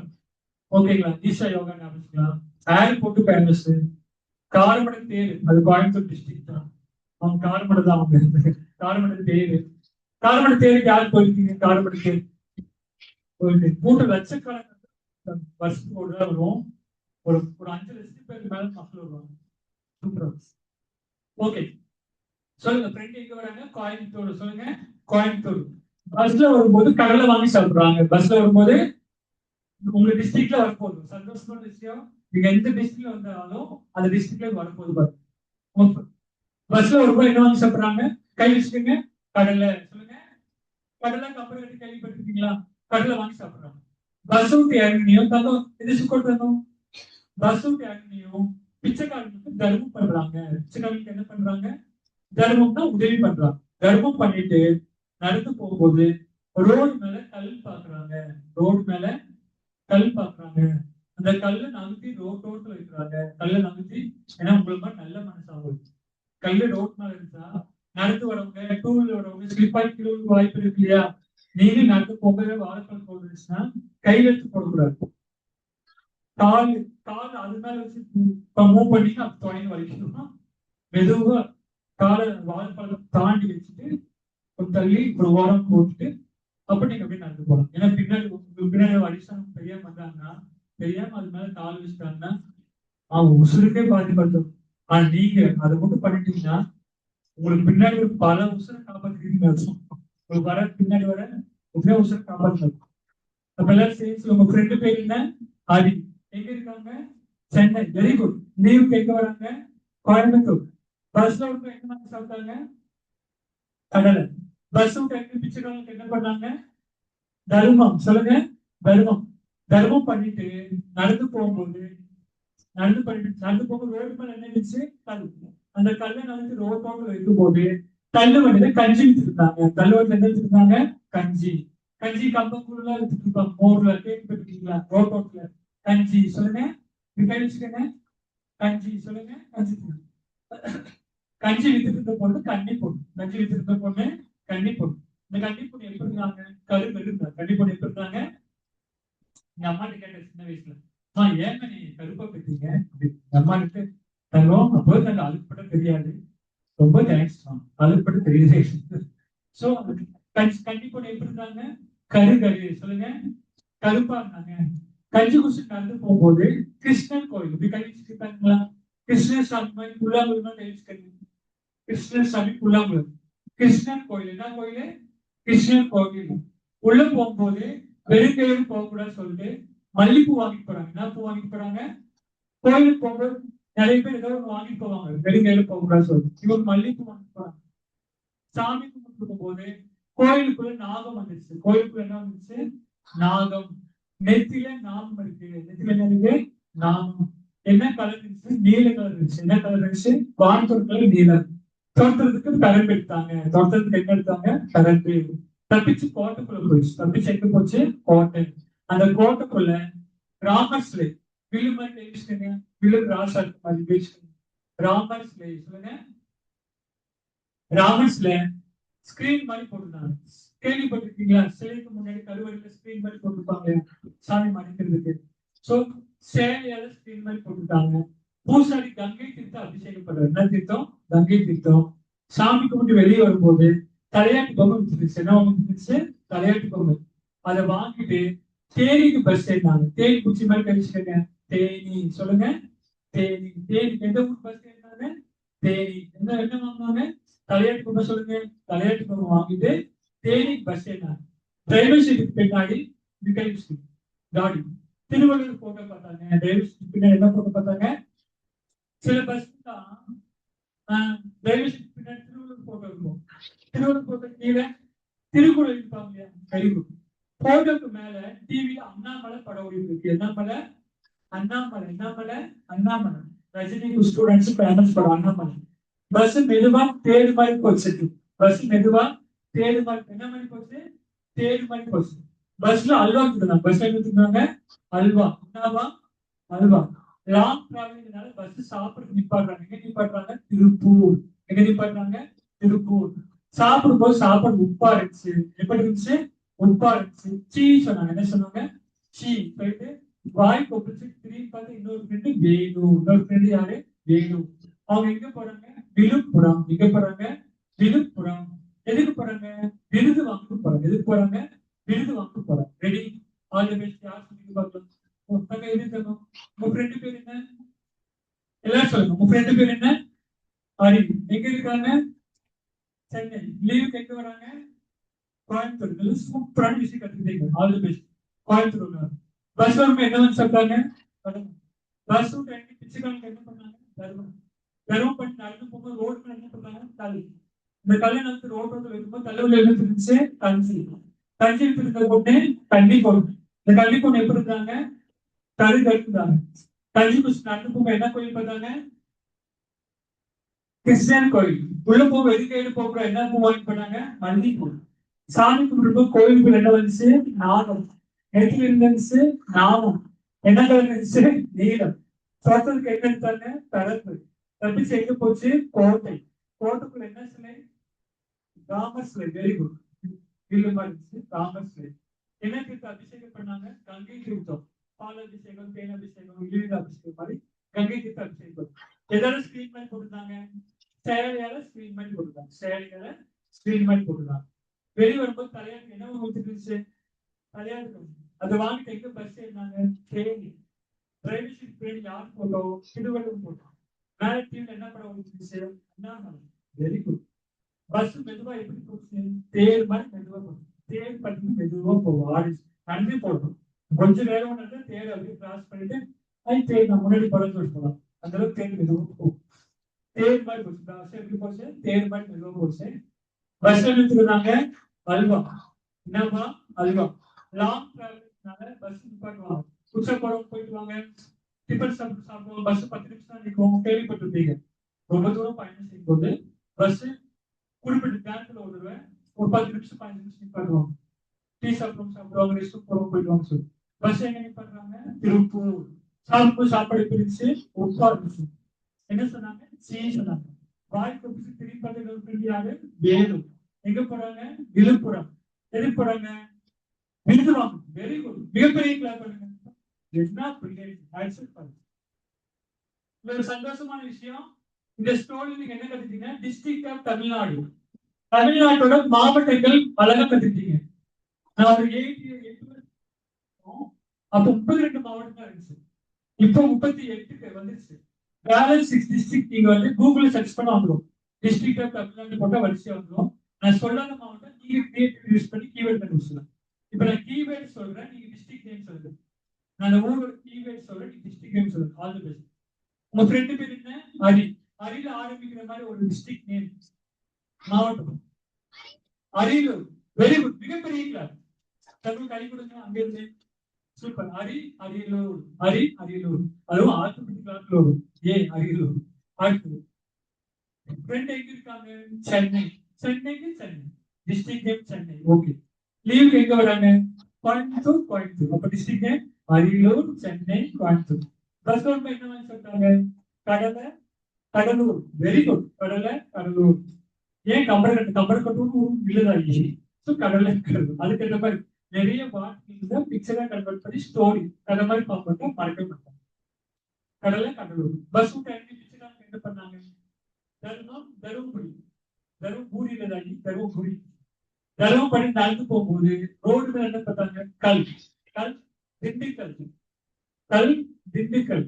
ஓகேங்களா? ஈசா யோகா ஞாபகம். Airport famous. காரமடை தேர். அது கோயம்புத்தூர் டிஸ்ட்ரிக்ட் தான். அவங்க காரமடை தான். அவங்க காரமடை தேர். காரமடை தேருக்கு யார் போயிருக்கீங்க? காரமடை தேர் போயிருக்கு. கூட்டம் லட்சக்கணக்கான வருஷத்துக்கு ஒரு தான் வரும். ஒரு 5 லட்சம் பேருக்கு மேல மக்கள் வருவாங்க. சூப்பர். ஓகே. சொல்லுங்க. ஃப்ரெண்ட் எங்க வராங்க? கோயம்புத்தூர். சொல்லுங்க. கோயம்புத்தூர். பஸ்ல வரும்போது கடலை வாங்கி சாப்பிடுறாங்க. பஸ்ல வரும்போது உங்க டிஸ்ட்ரிக்ட்ல வரப்போகுது. சந்தோஷமான விஷயம். நீங்க எந்த டிஸ்ட்ரிக்ட்ல வந்தாலும் அந்த டிஸ்ட்ரிக்ட்ல வரப்போகுது பாருங்க. பஸ்ல வரும்போது என்ன வாங்கி சாப்பிடுறாங்க? கை வச்சுக்கோங்க. கடலை. சொல்லுங்க. கடலை கப்பல் கட்டி கேள்விப்பட்டிருக்கீங்களா? கடலை வாங்கி சாப்பிடுறாங்க. பஸ் விட்டு இறங்கினியும் தந்தோம் இது சுக்கோட்டு தந்தோம். பஸ் விட்டு இறங்கினியும் பிச்சைக்காரங்களுக்கு தர்மம் பண்றாங்க. பிச்சைக்காரங்களுக்கு என்ன பண்றாங்க? தர்மம்னா உதவி பண்றாங்க. தர்மம் பண்ணிட்டு நடந்து போகும்போது ரோடு மேல கல் பாக்குறாங்க. ரோடு மேல கல் பாக்குறாங்க. அந்த கல்லை நகர்த்தி ரோட்டோட்டு வைக்கிறாங்க. கல்லை நகர்த்தி. ஏன்னா உங்களுக்கு மாதிரி நல்ல மனசாகும். கல்லு ரோட் மேல இருந்தா நடந்து வரவங்க, டூ வீலர் வரவங்க ஸ்லிப் ஆகி கீழே வாய்ப்பு இருக்கு இல்லையா? நீங்க நடந்து போகவே வாழைப்பழம் போடுச்சுன்னா கையில எடுத்து போடக்கூடாது. கால் கால் அது மேல வச்சு மூவ் பண்ணி அது தொடங்கி வலிக்கணும். மெதுவா காலை வாழைப்பழம் தாண்டி வச்சுட்டு ஒரு தள்ளி ஒரு ஓரம் போட்டுட்டு அப்ப நீங்க அப்படியே நடந்து போகலாம். ஏன்னா பின்னாடி பின்னாடி வலிசாமி தெரியாம வந்தாங்கன்னா, தெரியாம அது மேல கால் வச்சுட்டாங்கன்னா அவங்க உசுருக்கே பாதிப்படுத்தும். ஆனா நீங்க அதை மட்டும் பண்ணிட்டீங்கன்னா உங்களுக்கு பின்னாடி ஒரு பல உசுரை காப்பாற்றுறீங்க. உங்களுக்கு வர பின்னாடி வர உடனே உசுரை காப்பாற்றுறது. அப்ப எல்லாரும் சேர்த்து உங்க ஃப்ரெண்டு பேர் என்ன? ஹரி. எங்க இருக்காங்க? சென்னை. Very good. லீவுக்கு எங்க வராங்க? கோயம்புத்தூர். பஸ்ல விட்டு என்ன மாதிரி சாப்பிட்டாங்க? கடலை. பஸ் விட்டு எங்க பிச்சைக்காரங்களுக்கு என்ன பண்ணாங்க? தர்மம். சொல்லுங்க. தர்மம். தர்மம் பண்ணிட்டு நடந்து போகும்போது நடந்து போக ரோடு மேல என்ன இருந்துச்சு? கல். அந்த கல்லை நடந்து ரோட்டோடு வைக்கும் போது தள்ளு வண்டியில கஞ்சி வித்துருக்காங்க. தள்ளு வண்டியில என்ன வச்சிருக்காங்க? கஞ்சி. கஞ்சி கம்பங்கூழ்ல வித்துட்டு இருப்பாங்க. மோர்ல கேள்விப்பட்டிருக்கீங்களா? ரோட்டோட்ல கஞ்சி. சொல்லுங்க. வச்சுக்கோங்க. கஞ்சி. சொல்லுங்க. கஞ்சி. கஞ்சி வித்துட்டு இருந்த பொண்ணு கண்ணி பொண்ணு. கஞ்சி வித்துட்டு இருந்த பொண்ணு கண்ணி பொண்ணு. இந்த கண்ணி பொண்ணு எப்படி இருந்தாங்க? கரும்பு இருந்தாங்க. கண்ணி பொண்ணு எப்படி இருந்தாங்க? எங்க அம்மாட்ட கேட்ட சின்ன வயசுல, ஏங்க நீ கருப்பா பெற்றீங்க? அம்மா கிட்ட தங்கம் அப்போ நாங்க அழுப்பட்ட தெரியாது. ரொம்ப தேங்க்ஸ் தான். அழுப்பட்ட தெரியுது. சோ கண்டிப்பா எப்படி இருந்தாங்க? கரு. சொல்லுங்க. கருப்பா இருந்தாங்க. கஞ்சி குடிச்சு நடந்து போகும்போது கிருஷ்ணன் கோயில் இப்படி கழிச்சுட்டு இருக்காங்களா? கிருஷ்ணன் சாமி மாதிரி புல்லாங்குழல் கழிச்சுக்கணும். கிருஷ்ணன் சாமி புல்லாங்குழல். கிருஷ்ணன் கோயில். என்ன கோயில்? கிருஷ்ணன் கோயில். உள்ள போகும்போது வெறுங்கையோடு போகக்கூடாதுன்னு சொல்லிட்டு மல்லிப்பூ வாங்கிட்டு போறாங்க. என்ன பூ வாங்கிட்டு போறாங்க? கோயிலுக்கு போகும்போது நிறைய பேர் ஏதோ ஒன்று வாங்கிட்டு போவாங்க. வெறுங்கையில போகக்கூடாதுன்னு சொல்லிட்டு இவங்க மல்லிப்பூ வாங்கிட்டு போறாங்க. சாமி கும்பிட்டு போகும்போது கோயிலுக்குள்ள நாகம் வந்துருச்சு. கோயிலுக்குள்ள என்ன வந்துருச்சு? நாகம். நெத்தில நாகம் இருக்கு. நெத்தில என்ன இருக்கு? நாகம். என்ன கலர் இருந்துச்சு? நீல கலர் இருந்துச்சு. என்ன கலர் இருந்துச்சு? வானத்தோட கலர் நீலம். தோற்றத்துக்கு கரண்ட் எடுத்தாங்க. தோற்றத்துக்கு என்ன எடுத்தாங்க? கரண்ட். தப்பிச்சு கோட்டைக்குள்ள போயிடுச்சு. தப்பிச்சு எங்க போச்சு? கோட்டை. அந்த கோட்டைக்குள்ள ராமர் சிலை. வில்லு மாதிரி தெரிவிச்சுக்கங்க. வில்லு ராசா மாதிரி பேசுங்க. ராமர் சிலை. சொல்லுங்க. ராமர் சிலை ஸ்கிரீன் மாதிரி போட்டுருந்தாங்க. கேள்விப்பட்டிருக்கீங்களா? சிலைக்கு முன்னாடி கருவறையில ஸ்கிரீன் மாதிரி போட்டுருப்பாங்க சாமி மறைக்கிறதுக்கு. சோ சேலையால ஸ்கிரீன் மாதிரி போட்டுருக்காங்க. பூசாரி கங்கை தீர்த்தம் அபிஷேகம் பண்றாரு. என்ன தீர்த்தம்? கங்கை தீர்த்தம். சாமி கும்பிட்டு வெளியே வரும்போது தலையாட்டி பொம்மை வித்துருச்சு. என்ன வித்துருச்சு? தலையாட்டி பொம்மை. அதை வாங்கிட்டு தேனிக்கு பஸ் ஏறினாங்க. தேனி குச்சி மாதிரி கழிச்சுக்கங்க. தேனி சொல்லுங்க. தேனி. தேனிக்கு எந்த ஊர் பஸ் ஏறினாங்க? தேனி. என்ன வாங்கினாங்க? தலையாட்டி பொம்மை சொல்லுங்க. தலையாட்டி பொம்மை வாங்கிட்டு தேனிக்கு பஸ் ஏறினாங்க. டிரைவர் சீட்டுக்கு பின்னாடி காடி. திருவள்ளூர் போட்டோ பார்த்தாங்க. டிரைவர் சீட்டுக்கு பின்னாடி என்ன போட்டோ பார்த்தாங்க? சில பஸ் தான் டிரைவர் சீட் பின்னாடி திருவள்ளூர் போட்டோ இருக்கும். திருவள்ளூர் போட்டோ கீழே திருக்குறள் இருப்பாங்க இல்லையா? கழிவு. போட்டோக்கு மேல டிவில அண்ணாமலை படம் ஓடிட்டு அண்ணாமலை அண்ணாமலை அண்ணாமலை அண்ணாமலை ரஜினி ஸ்டூடெண்ட்ஸ் ஃபேமஸ் படம் அண்ணாமலை. பஸ் மெதுவா தேடு மாதிரி போச்சு. பஸ் மெதுவா தேடு மாதிரி என்ன மாதிரி போச்சு? தேடு மாதிரி போச்சு. பஸ்ல அல்வா கொடுத்தாங்க. பஸ் எடுத்துருந்தாங்க அல்வா. என்னவா? அல்வா. லாங் டிராவலிங்னால பஸ் சாப்பிட்டு நிப்பாடுறாங்க. எங்க நிப்பாடுறாங்க? திருப்பூர். எங்க நிப்பாடுறாங்க? திருப்பூர். சாப்பிடும்போது சாப்பாடு உப்பா இருந்துச்சு. எப்படி இருந்துச்சு? உப்பா இருந்துச்சு. சீ சொன்னாங்க. என்ன சொன்னாங்க? சீ போயிட்டு வாய் கொப்பிச்சு திரும்பி பார்த்து இன்னொரு ஃப்ரெண்டு வேணு. இன்னொரு ஃப்ரெண்டு யாரு? வேணு. அவங்க எங்க போறாங்க? விழுப்புரம். எங்க போறாங்க? விழுப்புரம். எதுக்கு போறாங்க? விருது வாங்க போறாங்க. எதுக்கு போறாங்க? விருது வாங்க போறாங்க. ரெடி? All the best. யார் சொல்லி பார்க்கலாம்? உங்க எதுக்கணும்? உங்க ஃப்ரெண்டு பேர் என்ன? எல்லாரும் சொல்லுங்க. உங்க ஃப்ரெண்டு பேர் என்ன? ஹரி. எங்க இருக்காங்க? சென்னை. லீவுக்கு எங்க வராங்க? கோயம்புத்தூர். சூப்பரான விஷயம் கத்துக்கிட்டீங்க. All the best. Coimbatore. Bus வரும்போது என்ன வந்து சொல்றாங்க? பஸ் பிச்சுக்காரங்க என்ன பண்ணாங்க? தர்மம். தர்மம் பண்ணி நடந்து போகும்போது ரோடு என்ன பண்ணாங்க? கல். இந்த கல்லை நடந்து ரோடு வைக்கும்போது கல்லூரில் இருந்துச்சு கஞ்சி. கஞ்சி இருக்கிற பொண்ணு கள்ளி பொண்ணு. இந்த கள்ளி பொண்ணு எப்படி இருந்தாங்க? கருது எடுத்துட்டாங்க. கல்வி குடிச்சு நடந்து போக என்ன கோயில் பார்த்தாங்க? கிறிஸ்டியன் கோயில். உள்ள போக வெறுக்கையில போக என்ன பூ வாங்கி பண்ணாங்க? மல்லி பூ. சாமி கும்பிட்டு கோயிலுக்குள்ள என்ன வந்துச்சு? நாகம். இடத்துல இருந்துச்சு நாமம். என்ன கலர் இருந்துச்சு? நீலம். தோட்டத்துக்கு என்ன எடுத்தாங்க? தரப்பு. தப்பிச்சு எங்க போச்சு? கோட்டை. கோட்டைக்குள்ள என்ன சிலை? ராமர் சிலை. Very good. இல்லமா இருந்துச்சு ராமர் சிலை. என்ன தீர்த்த அபிஷேகம் பண்ணாங்க? கங்கை தீர்த்தம். பால் அபிஷேகம், தேன் அபிஷேகம், இழுவித அபிஷேகம் மாதிரி கங்கை தீர்த்த அபிஷேகம். எதாவது ஸ்கிரீன் மாதிரி போட்டுருந்தாங்க? சேலையால ஸ்கிரீன் மாதிரி போட்டுருந்தாங்க. சேலையால ஸ்கிரீன் மாதிரி போட்டுருந்தாங்க. வெளியே வரும்போது தலையாட்டு என்ன ஊத்திட்டு இருந்துச்சு? தலையாட்டு. அதை வாங்கிட்டு எங்க பஸ் ஏறினாங்க? தேனி. டிரைவர் சீட் பின்னாடி யார் போட்டோ? திருவள்ளுவர் போட்டோ. மேல டிவில என்ன படம் ஓடிச்சு? அண்ணாமலை. Very good. பஸ் மெதுவா எப்படி போச்சு? தேர் மாதிரி மெதுவா போச்சு. தேர் பற்றி மெதுவா போகும். ஆடி நன்றி போடணும். கொஞ்சம் நேரம் தேர் அப்படியே கிராஸ் பண்ணிட்டு தேர் நான் முன்னாடி படம் சொல்லலாம். அந்த அளவுக்கு தேர் மெதுவா போகும். தேர் மாதிரி போச்சு. பஸ் எப்படி போச்சு? தேர் மாதிரி மெதுவா போச்சு. பஸ் எடுத்துருந்தாங்க அல்வா. என்னவா? அல்வா. லாங் டிராவலிங்னால பஸ் நிப்பாட்டுவாங்க. உச்சப்படம் போயிட்டு வாங்க. டிஃபன் சாப்பிடுவோம். பஸ் 10 நிமிஷம் தான் நிற்கும். கேள்விப்பட்டிருப்பீங்க. ரொம்ப தூரம் பயணம் செய்யும் போது பஸ் குறிப்பிட்ட நேரத்துல ஓடுவேன். ஒரு 10 நிமிஷம் 15 நிமிஷம் நிப்பாட்டுவாங்க. டீ சாப்பிடுவாங்க. ரெஸ்ட் போறோம் போயிட்டு வாங்க சொல்லி பஸ் எங்க நிப்பாட்டுறாங்க? திருப்பூர். சாப்பாடு பிரிச்சு உப்பா இருந்துச்சு. என்ன சொன்னாங்க? சீ சொன்னாங்க. வாய் கொப்பிச்சு திரும்பி பார்த்து யாரு? வேலூர். எங்க போறாங்க? விழுப்புரம். எதுக்கு போறாங்க? விருது வாங்க. Very good. மிகப்பெரிய கிளாஸ் பண்ணுங்க. என்ன ஒரு சந்தோஷமான விஷயம். இந்த ஸ்டோரி நீங்க என்ன கத்துட்டீங்க? District of Tamil Nadu. தமிழ்நாட்டோட மாவட்டங்கள் அழகா கத்துட்டீங்க. நான் ஒரு 8 அப்ப 32 மாவட்டம் தான் இருந்துச்சு. இப்போ 38 வந்துருச்சு. பேலன்ஸ் 6 டிஸ்ட்ரிக்ட் நீங்க வந்து கூகுள்ல சர்ச் பண்ண வந்துடும். டிஸ்ட்ரிக்ட் ஆஃப் தமிழ்நாடு போட்டா வரிசையா வந்துடும். நான் சொல்லாத மாவட்டம் நீங்க கிரியேட்டிவ் யூஸ் பண்ணி கீவேர்ட் கண்டுபிடிச்சலாம். இப்ப நான் கீவேர்ட் சொல்றேன், நீங்க டிஸ்ட்ரிக்ட் நேம் சொல்லுங்க. நான் ஊரோட கீவேர்ட் சொல்றேன், நீங்க டிஸ்ட்ரிக்ட் நேம் சொல்லுங்க. All the best. உங்க ஃப்ரெண்டு பேர் என்ன? ஹரி. ஹரியில ஆரம்பிக்கிற மாதிரி ஒரு டிஸ்ட்ரிக்ட் நேம், மாவட்டம். அரியலூர். Very good. மிகப்பெரிய கிளாஸ். தமிழ் கை கொடுங்க. அங்க இருந்து சூப்பர். அரியலூர். அரியலூர். அதுவும் ஆர்த்தோபெடிக் கிளாஸ்ல வரும். அரியலூர். அடுத்து ஃப்ரெண்ட் எங்க இருக்காங்க? சென்னை. சென்னைக்கு Chennai. District name Chennai. Okay. லீவுக்கு எங்க வராங்க? கோயம்புத்தூர். அப்ப district name Ariyalur, Chennai, Coimbatore. Bus வரும்போது என்ன மாதிரி சொல்றாங்க? கடலூர். Very good. கடலூர். ஏன் கம்பர் இல்லதாகி கடலை அதுக்கு ஏற்ற மாதிரி நிறைய வார்த்தைகள் பிக்சரா கன்வெர்ட் பண்ணி ஸ்டோரி அந்த மாதிரி பார்ப்போம். மறக்க மாட்டாங்க. கடலூர். பஸ் என்ன பண்ணாங்க? தருமபுரி. தருமபுரியில தாண்டி தருமபுரி. தருமபுரி நடந்து போகும்போது ரோடு மேல என்ன பார்த்தாங்க? கல். கல் திண்டுக்கல். கல் திண்டுக்கல்.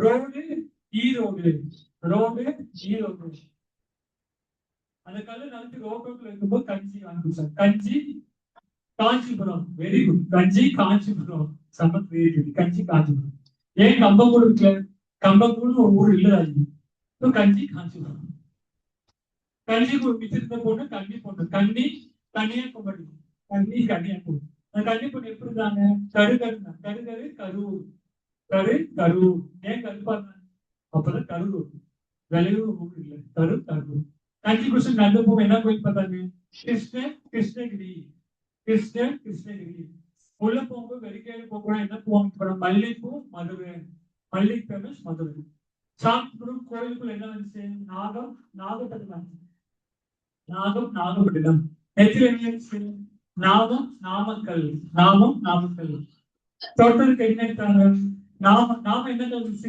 ரோடு ஈரோடு. ரோடு ஈரோடு. அந்த கல்லு நடந்து ரோட்டோக்குள்ள இருக்கும்போது கஞ்சி ஆரம்பிச்சாங்க. கஞ்சி காஞ்சிபுரம். Very good. கஞ்சி காஞ்சிபுரம். சமத் கஞ்சி காஞ்சிபுரம். ஏன் கம்பங்கூழ் இருக்குல்ல? கம்பங்கூழ்னு ஒரு ஊர் இல்ல. கஞ்சி காஞ்சிபுரம். கஞ்சி மிச்சிருந்த பொண்ணு கண்ணி பொண்ணு. கண்ணி கன்னியாகுமரி. கண்ணி கன்னியாகுமரி. அந்த கண்ணி பொண்ணு எப்படி இருந்தாங்க? கருகருங்க. கருகரு கரூர். கரூர். ஏன் கருப்பாங்க? அப்பதான் கரூர். விளையூர் ஊர் இல்லை. கரூர். கஞ்சி குடிச்சு நடந்து போக என்ன கோயில் பார்த்தாங்க? கிருஷ்ணகிரி. கிருஷ்ணகிரி. உள்ள போகும்போது வெறிக்கையில போக என்ன போவாங்க? மல்லிகைப்பூ மதுரை. மல்லிகை ஃபேமஸ் மதுரை. சாப்பிடும் கோயிலுக்குள்ள என்ன வந்துச்சு? நாகப்பட்டினம். நாகப்பட்டினம். நெத்தில என்ன இருந்துச்சு? நாமக்கல். நாமக்கல். தோட்டத்துக்கு என்ன எடுத்தாங்க? நாமம் என்ன இருந்துச்சு?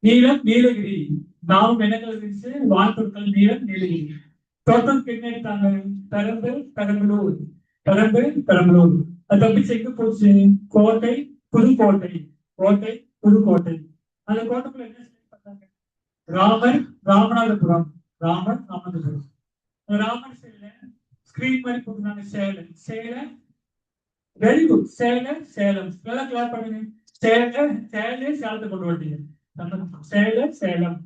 நீலகிரி. நாமம் என்ன இருந்துச்சு? வான்பொருட்கள் நீலகிரி. தோட்டத்துக்கு என்ன எடுத்தாங்க? பெரம்பலூர். அது தப்பிச்சு எங்க போச்சு? புதுக்கோட்டை. அந்த கோட்டைக்குள்ள என்ன பண்ணாங்க? ராமநாதபுரம். ராமர் செல்ல ஸ்கிரீன் மாதிரி போட்டுருந்தாங்க. சேலம். Very good. சேலம். நல்லா கிளாப் பண்ணுங்க. சேலத்தை கொண்டு வந்தீங்க. சேலம்.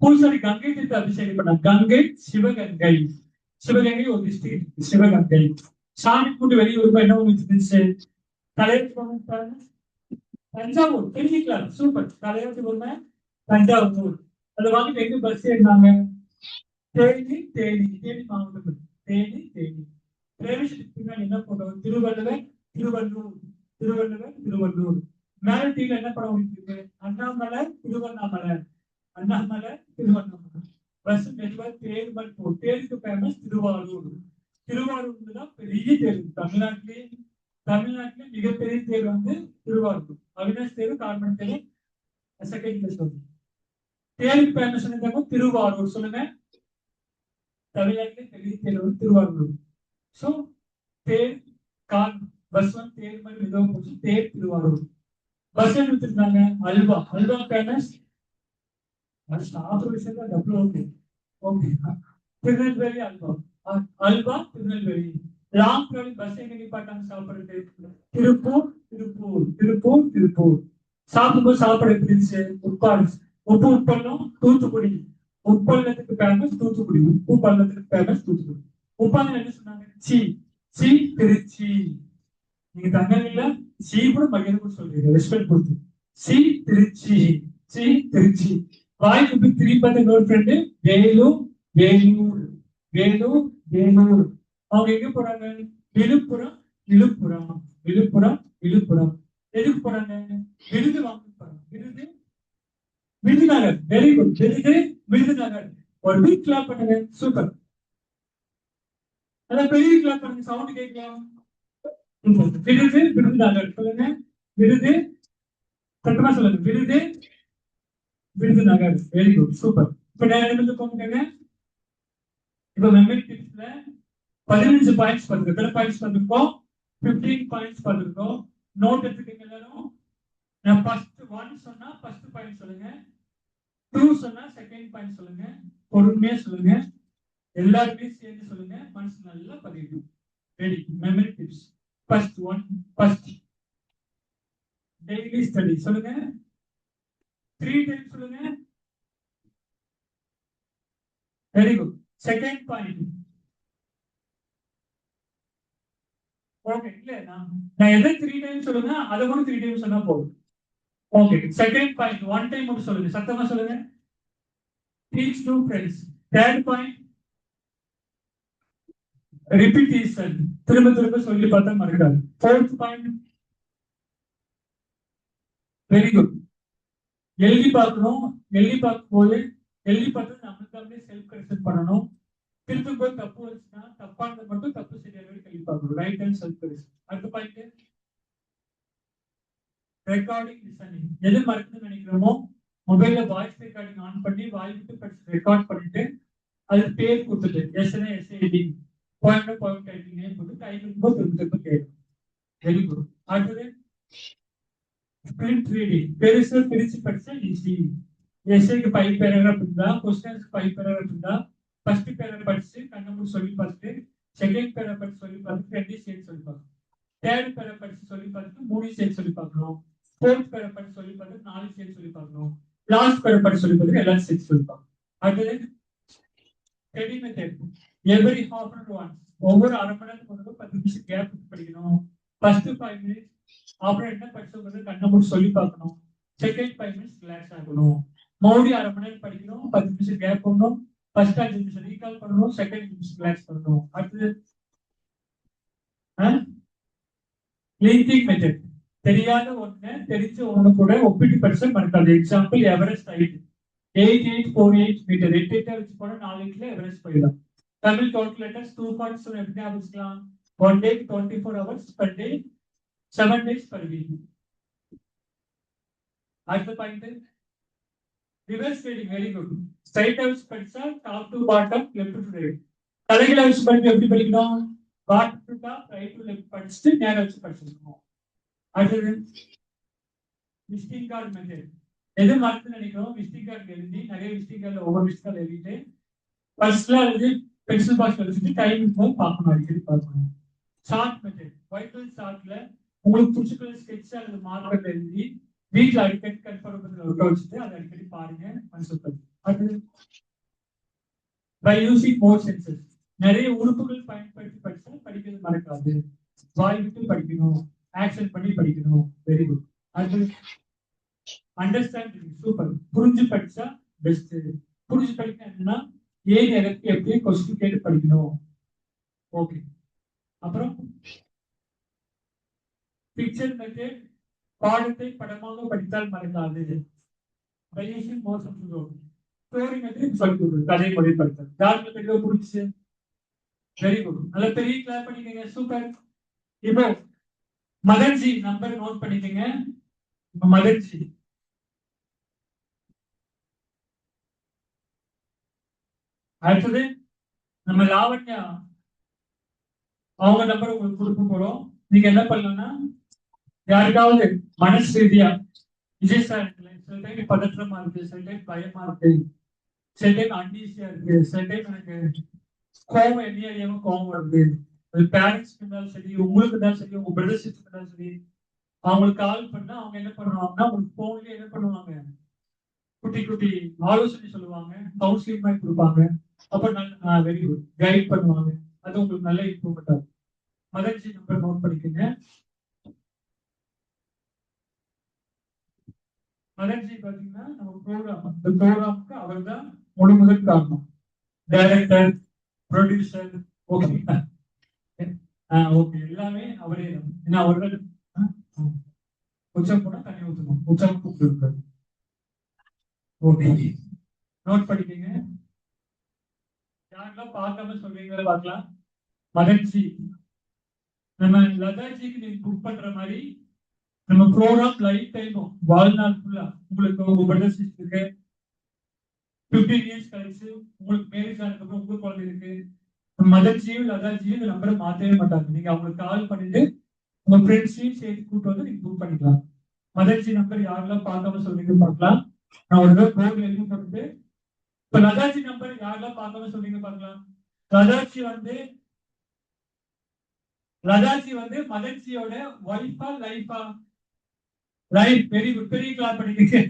பூசாரி கங்கை தீர்த்து அபிஷேகம் பண்ணாங்க. கங்கை சிவகங்கை ஒரு டிஸ்ட்ரிக்ட். சிவகங்கை. சாமி கூட்டு வெளியே வரும்போது என்ன இருந்துச்சு? தலைவர் தஞ்சாவூர். தெரிஞ்சுக்கலாம். சூப்பர். தலைவர் பொறுமை தஞ்சாவூர். அதை வாங்கிட்டு எங்க பஸ் ஏறினாங்க? தேனி மாவட்டம். தேனி. பிரவேசத்துக்கு பின்னாடி என்ன போட்டோம்? திருவள்ளூர். மேல டீல என்ன படம் இருக்கு? அண்ணாமலை திருவண்ணாமலை. பஸ் மெதுவா தேர் மாதிரி போ. தேருக்கு ஃபேமஸ் திருவாரூர். திருவாரூர்தான் பெரிய தேர். தமிழ்நாட்டிலே மிகப்பெரிய தேர் வந்து திருவாரூர். அவினாஷ் தேர், கார்மன் தேர் செகண்ட் பிளேஸ் வந்து. தேருக்கு ஃபேமஸ் என்ன? திருவாரூர். சொல்லுங்க. தமிழ்நாட்டிலே பெரிய தேர் வந்து திருவாரூர். சோ தேர் கார் பஸ் வந்து தேர் மாதிரி மெதுவா போச்சு. தேர் திருவாரூர். பஸ் எடுத்துருந்தாங்க. அல்வா ஃபேமஸ். திருநெல்வேலி அல்வா திருநெல்வேலி. லாங் டிராவலிங் பஸ் எங்க நிப்பாட்டாங்க சாப்பிடுறது? திருப்பூர். சாப்பிடும்போது சாப்பாடு எப்படி இருந்துச்சு? உப்பள்ளம் தூத்துக்குடி. உப்பள்ளத்துக்கு ஃபேமஸ் தூத்துக்குடி. உப்பாங்க என்ன சொன்னாங்க? திருச்சி. நீங்க தமிழ்ல சி கூட மகிழ்ந்து கூட சொல்றீங்க. ரெஸ்பெக்ட் கொடுத்து திருச்சி. வாய்ப்பு திருப்பி நோட் ஃப்ரெண்டு வேலூர். அவங்க எங்க போறாங்க? விழுப்புரம். எதுக்கு போறாங்க? விருது வாங்க போறாங்க. விருதுநகர். Very good. விருதுநகர். ஒரு பிக் கிளாப் பண்ணுங்க. சூப்பர். அத பெரிய கிளாப் பண்ணுங்க. சவுண்ட் கேட்கலாம். விருதுநகர். சொல்லுங்க. சத்தமா சொல்லுங்க. விருதுநகர். Very good. சூப்பர். இப்ப நான் போங்க. இப்ப மெமரி டிப்ஸ்ல 15 பாயிண்ட்ஸ் பார்த்துருக்கோம். எத்தனை பாயிண்ட்ஸ் பார்த்துருக்கோம்? 15 பாயிண்ட்ஸ் பார்த்துருக்கோம். நோட் எடுத்துக்கங்க எல்லாரும். நான் ஃபர்ஸ்ட் 1 சொன்னா ஃபர்ஸ்ட் பாயிண்ட் சொல்லுங்க. 2 சொன்னா செகண்ட் பாயிண்ட் சொல்லுங்க. பொறுமையா சொல்லுங்க. எல்லாருமே சேர்ந்து சொல்லுங்க. மனசு நல்லா பதியும். Ready? Memory tips. First daily study. சொல்லுங்க. 3 டைம்ஸ் சொல்லுங்க. Very good. Second point. Okay. இல்ல நான் எதை 3 டைம்ஸ் சொல்லுங்க, அதை கூட 3 டைம்ஸ் சொன்னா போதும். ஓகே. செகண்ட் பாயிண்ட் 1 டைம் மட்டும் சொல்லுங்க. சத்தமா சொல்லுங்க. Teach 2 friends. Third point, repetition. திரும்ப சொல்லி பார்த்தா மறக்காது. Fourth point, very good. எழுதி பார்க்கணும். எழுதி பார்க்கும்போது நமக்கு செல்ஃப் கரெக்ஷன் பண்ணணும். திரும்ப போய் தப்பு வச்சுன்னா தப்பானது மட்டும் தப்பு சரியாக எழுதி பார்க்கணும். Right and self correction. அடுத்த பாயிண்ட், ரெக்கார்டிங் லிசனிங். எது மறக்கணும்னு நினைக்கிறோமோ மொபைல்ல வாய்ஸ் ரெக்கார்டிங் ஆன் பண்ணி வாய் விட்டு ரெக்கார்ட் பண்ணிட்டு அது பேர் கொடுத்துட்டு எஸ்னா எஸ்ஐடி போயிட்டு டைப்பிங் போட்டு டைம் இருக்கும்போது திரும்ப கேட்கும். Very good. அடுத்தது ஸ்பிளிட் ரீடிங். பெருசு பிரிச்சு படிச்சா ஈஸி. எஸ்ஐக்கு 5 பேராகிராஃப் இருந்தா, கொஸ்டின்ஸ் 5 பேராகிராஃப் இருந்தா, ஃபர்ஸ்ட் பேராகிராஃப் படிச்சு கண்ணை மூடி சொல்லி பார்த்துட்டு, செகண்ட் பேராகிராஃப் படிச்சு சொல்லி பார்த்துட்டு 2 சேர்த்து சொல்லி பார்க்கணும். தேர்ட் பேராகிராஃப் படிச்சு சொல்லி பார்த்துட்டு 3 சேர்த்து சொல்லி பார்க்கணும். ஃபோர்த் பேராகிராஃப் படிச்சு சொல்லி பார்த்துட்டு 4 சேர்த்து சொல்லி பார்க்கணும். லாஸ்ட் பேராகிராஃப் படிச்சு சொல்லி பார்த்துட்டு எல்லாரும் சேர்த்து சொல்லி பார்க்கணும். அடுத்தது study method. Every half an once, ஒவ்வொரு அரை மணி நேரத்துக்கு 10 நிமிஷம் கேப் படிக்கணும். ஃபர்ஸ்ட் 5 மினிட்ஸ் அப்புறம் என்ன படிச்சோங்கிறது கண்ணை மூடி சொல்லி பார்க்கணும். செகண்ட் 5 மினிட்ஸ் ரிலாக்ஸ் ஆகணும். மறுபடியும் அரை மணி நேரம் படிக்கணும். 10 நிமிஷம் கேப் பண்ணணும். ஃபர்ஸ்ட் 5 நிமிஷம் ரீகால் பண்ணணும். செகண்ட் நிமிஷம் ரிலாக்ஸ் பண்ணணும். அடுத்தது லிங்கிங் மெத்தட். தெரியாத ஒண்ணு தெரிஞ்ச ஒண்ணு கூட ஒப்பிட்டு படிச்சா மறக்காது. Example Everest height 8848 metre. 8 வச்சு போனா 4 8ல எவரெஸ்ட் போயிடலாம். தமிழ் டோட்டல் லெட்டர்ஸ் 2.7 எப்படி ஆரம்பிச்சுக்கலாம்? 1 day 24 hours per day, 7 days per week. அடுத்த point reverse reading. Very good. Straight house படிச்சா top to bottom, left to right. தலைகீழ வச்சு படிக்க எப்படி படிக்கணும்? Bottom to top, right to left படிச்சுட்டு நேரா வச்சு படிச்சிருக்கணும். அடுத்தது விசிட்டிங் கார்டு மெத்தட். எது மறந்து நினைக்கிறோம்? விசிட்டிங் கார்டு எழுதி, நிறைய விசிட்டிங் கார்டு ஒவ்வொரு விசிட்டிங் கார்டு எழுதிட்டு ஃபர்ஸ்ட்ல எழுதி பென்சில் பாக்ஸ் வச்சுட்டு டைம் போது பார்க்கணும், அடிக்கடி பார்க்கணும். Short method. ஒயிட் கலர் ஷார்ட்ல உங்களுக்கு பிடிச்சிருக்கிற ஸ்கெட்ச் அல்லது மார்க்கர்ல எழுதி வீட்டுல அடிக்கடி கன்ஃபர்மேஷன்ல ஒட்ட வச்சுட்டு அதை அடிக்கடி பாருங்க. அடுத்தது பை யூசிங் மோர் சென்சஸ். நிறைய உறுப்புகள் பயன்படுத்தி படிச்சா படிக்கிறது மறக்காது. வாய் விட்டு படிக்கணும், ஆக்ஷன் பண்ணி படிக்கணும். Very good. அடுத்தது அண்டர்ஸ்டாண்டிங். சூப்பர். புரிஞ்சு படிச்சா பெஸ்ட். புரிஞ்சு படிக்கணும்னா ஏன் எனக்கு எப்படி கொஸ்டின் கேட்டு படிக்கணும். ஓகே. அப்புறம் பிக்சர் மெத்தட். பாடத்தை படமாக படித்தால் மறக்காது. ஸ்டோரி மெத்தட் சொல்லி கொடுக்குது, கதை மொழி படித்தல். யாருக்கு தெளிவா புரிஞ்சுச்சு? Very good. நல்ல பெரிய கிளாஸ் பண்ணிக்கங்க. சூப்பர். இப்போ மதன்ஜி நம்பர் நோட் பண்ணிக்கங்க. மதன்ஜி அடுத்தது நம்ம லாவண்யா அவங்க நம்பர் உங்களுக்கு கொடுக்க போறோம். நீங்க என்ன பண்ணலாம்னா யாருக்காவது மனசு ரீதியா விஜய் சார் சில டைம் பதற்றமா இருக்கு, சில டைம் பயமா இருக்கு, சில டைம் அன்ஈஸியா இருக்கு, சில டைம் எனக்கு கோவம் என்ன அறியாம கோவம் வருது. அது பேரண்ட்ஸ்க்கு இருந்தாலும் சரி, உங்களுக்கு இருந்தாலும் சரி, உங்க பிரதர்ஷிப்க்கு இருந்தாலும் சரி, அவங்களுக்கு கால் பண்ணா அவங்க என்ன பண்ணுவாங்கன்னா உங்களுக்கு போன்லயே என்ன பண்ணுவாங்க, குட்டி குட்டி ஆலோசனை சொல்லுவாங்க, கவுன்சிலிங் மாதிரி கொடுப்பாங்க. அப்புறம் வெரி குட் கைட் பண்ணுவாங்க. அது உங்களுக்கு நல்ல இம்ப்ரூவ்மெண்ட் ஆகும். மதன்ஜி நம்பர் நோட் பண்ணிக்கோங்க. மதன்ஜி பாத்தீங்கன்னா நம்ம ப்ரோக்ராம், இந்த ப்ரோக்ராமுக்கு அவர் தான் முதல் காரணம். டைரக்டர், ப்ரொடியூசர், ஓகே ஓகே எல்லாமே அவரே தான். ஏன்னா அவர்கள் உச்சம் போனா தண்ணி ஊற்றணும், உச்சம் கூப்பிட்டு இருக்காரு. ஓகே நோட் பண்ணிக்கங்க. யாரெல்லாம் பார்க்காம சொல்றீங்களா பார்க்கலாம். மதன்ஜி நம்ம லதாஜிக்கு நீங்க புக் பண்ற மாதிரி நம்ம ப்ரோக்ராம் லைஃப் டைமும் வாழ்நாள் ஃபுல்லா உங்களுக்கு உங்க பிரதர் சிஸ்டருக்கு 15 இயர்ஸ் கழிச்சு உங்களுக்கு மேரேஜ் ஆனதுக்கு உங்க குழந்தை இருக்கு, மதர்ஜியும் லதாஜியும் இந்த நம்பரை மாத்தவே மாட்டாங்க. நீங்க அவங்களுக்கு கால் பண்ணிட்டு உங்க ஃப்ரெண்ட்ஸையும் சேர்த்து கூட்டு வந்து நீங்க புக் பண்ணிக்கலாம். மதர்ஜி நம்பர் யாரெல்லாம் பார்க்காம சொல்றீங்க பார்க்கலாம். நான் ஒரு போர்டு எழுதி போட்டு இப்ப லதாஜி நம்பர் யாரெல்லாம் பார்க்காம சொல்றீங்க பார்க்கலாம். லதாஜி வந்து மதர்ஜியோட ஒய்ஃபா லைஃபா? லைஃப். Very good. பெரிய கிளாப் பண்ணிட்டு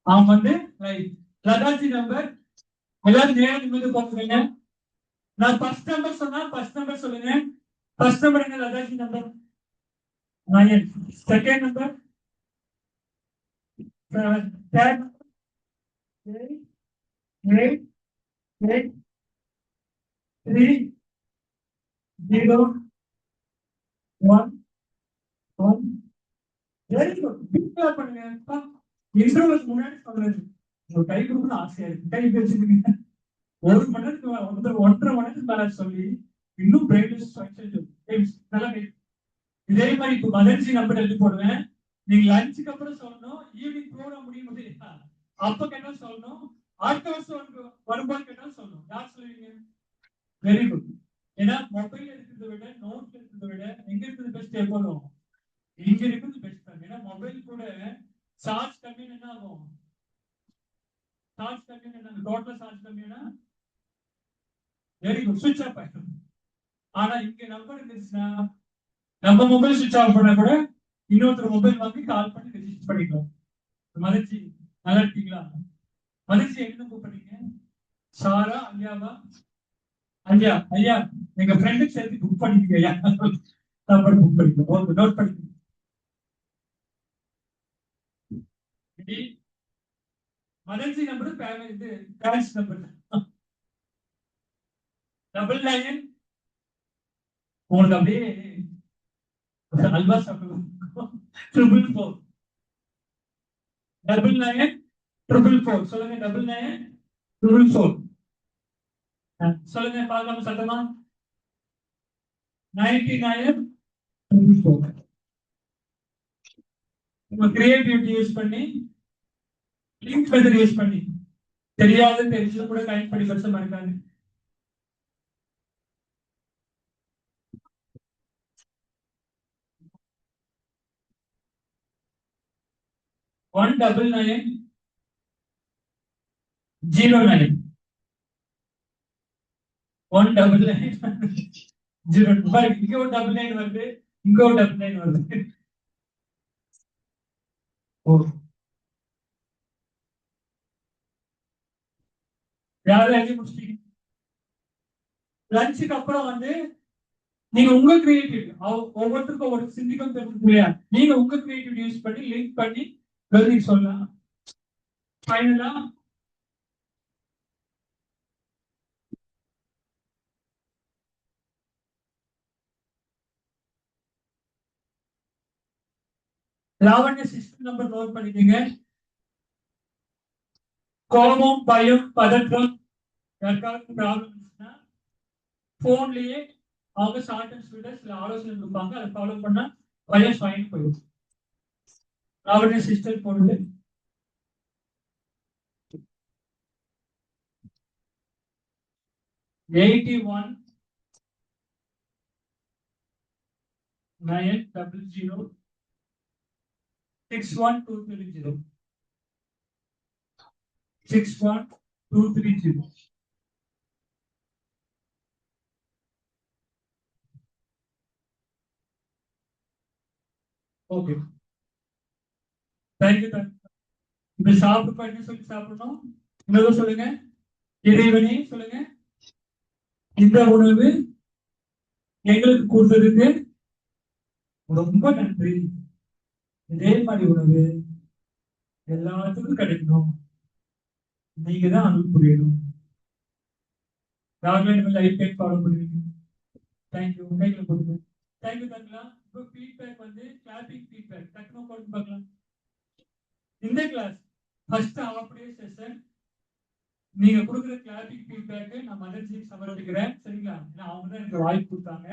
அவங்க வந்து லைஃப். லதாஜி நம்பர் எல்லாரும் நேரம் மீது பார்த்துக்கங்க. நான் ஃபர்ஸ்ட் நம்பர் சொன்னா ஃபர்ஸ்ட் நம்பர் சொல்லுங்க. ஃபர்ஸ்ட் நம்பர் என்ன? Lataji number 9. Second number 7. Third number 8 8 3 0 1 1. Very good. Pick up பண்ணுங்க. இன்டர்வல் முன்னாடி சொல்றது ஒரு கை கொடுக்கணும் ஆசையா இருக்கு. கை பேசிருக்கீங்க. 1 மணி நேரத்துக்கு 1.5 மணி நேரத்துக்கு மேல சொல்லி இன்னும் நல்லா இதே மாதிரி இப்போ மதர்ஜி நம்பர் எழுதி போடுவேன். நீங்க லஞ்சுக்கு அப்புறம் சொல்லணும். ஈவினிங் ப்ரோக்ராம் முடியும் போது அப்ப என்ன சொல்லணும்? அடுத்த வருஷம் வரும்போது கேட்டாலும் சொல்லணும். யார் சொல்லுவீங்க? Very good. ஏன்னா மொபைல் இருக்கிறத விட நோட் இருக்கிறத விட எங்க இருக்கிறது பெஸ்ட் எப்போதும் இங்க இருக்கிறது பெஸ்ட் தான். ஏன்னா மொபைல் கூட சார்ஜ் கம்மின்னு என்ன ஆகும்? சார்ஜ் கம்மின்னு என்ன? டோட்டல் சார்ஜ் கம்மியா வெரி குட் சுவிட்ச் ஆஃப் ஆயிடும். ஆனா இங்க நம்பர் இருந்துச்சுன்னா நம்ம மொபைல் சுவிட்ச் ஆஃப் பண்ண கூட இன்னொருத்தர் மொபைல் வாங்கி கால் பண்ணி ரெஜிஸ்டர் பண்ணிக்கலாம். மதிர்ச்சி நல்லா இருக்கீங்களா? மதிர்ச்சி என்ன கூப்பிடுறீங்க? சாரா ஐயாவா? ஐயா ஐயா எங்க ஃப்ரெண்டுக்கு சேர்த்து புக் பண்ணிக்கங்க ஐயா. நம்பர் புக் பண்ணிக்கணும். ஓகே நோட் பண்ணிக்கணும். மதிர்ச்சி நம்பர் இது பேரண்ட்ஸ் நம்பர் 99 உங்களுக்கு அப்படியே அல்வா சாப்பிடுவோம். 444 99 444 சொல்லுங்க. 99 444 சொல்லுங்க பார்க்கலாம் சத்தமா. 99 444 உங்க கிரியேட்டிவிட்டி யூஸ் பண்ணி லிங்க் மெத்தட் யூஸ் பண்ணி தெரியாத தெரிஞ்சது கூட கனெக்ட் பண்ணி பெருசா இருக்காது. ஒன் 99 09 199 0. இங்க ஒரு 99 வருது, இங்க ஒரு 99 வருது. யாரும் எழுதி முடிச்சிட்டீங்க? லஞ்சுக்கு அப்புறம் நீங்க உங்க கிரியேட்டிவிட்டி ஒவ்வொருத்தருக்கும் ஒரு சிந்திக்கும் தெரிஞ்சு இல்லையா? நீங்க உங்க கிரியேட்டிவிட்டி யூஸ் பண்ணி லிங்க் பண்ணி எழுதி சொல்லலாம். ஃபைனலா லாவண்ய சிஸ்டம் நம்பர் நோட் பண்ணிக்கீங்க. கோபம் பயம் பதற்றம் யாருக்காவது ப்ராப்ளம் இருந்துச்சுன்னா போன்லயே அவங்க ஷார்ட் அண்ட் ஸ்வீட்டா சில ஆலோசனை கொடுப்பாங்க. அதை ஃபாலோ பண்ணா பயம் ஃபைன் போயிடும். லாவண்ய சிஸ்டம் போட்டு 81 900 61230 61230. Okay thank you. இப்ப சாப்பிட்டு என்ன சொல்லி சாப்பிடணும்? இன்னொரு சொல்லுங்க. இறைவனே சொல்லுங்க. இந்த உணவு எங்களுக்கு கொடுத்ததுக்கு ரொம்ப நன்றி. இதே மாதிரி உணவு எல்லாத்துக்கும் கிடைக்கணும். நீங்க தான் அனுப்பி புரியணும். யாருமே லைஃப் டைம் ஃபாலோ பண்ணுவீங்க. தேங்க்யூ. கையில கொடுங்க. தேங்க்யூ தாங்களா. இப்போ ஃபீட்பேக் கிளாப்பிங் ஃபீட்பேக் டக்குனு போட்டு பார்க்கலாம். இந்த கிளாஸ் ஃபர்ஸ்ட் அப்படியே செஷன் நீங்க கொடுக்குற கிளாப்பிங் ஃபீட்பேக் நான் மதர்ஜிக்கு சமர்ப்பிக்கிறேன். சரிங்களா? ஏன்னா அவங்க தான் எனக்கு வாய்ப்பு கொடுத்தாங்க.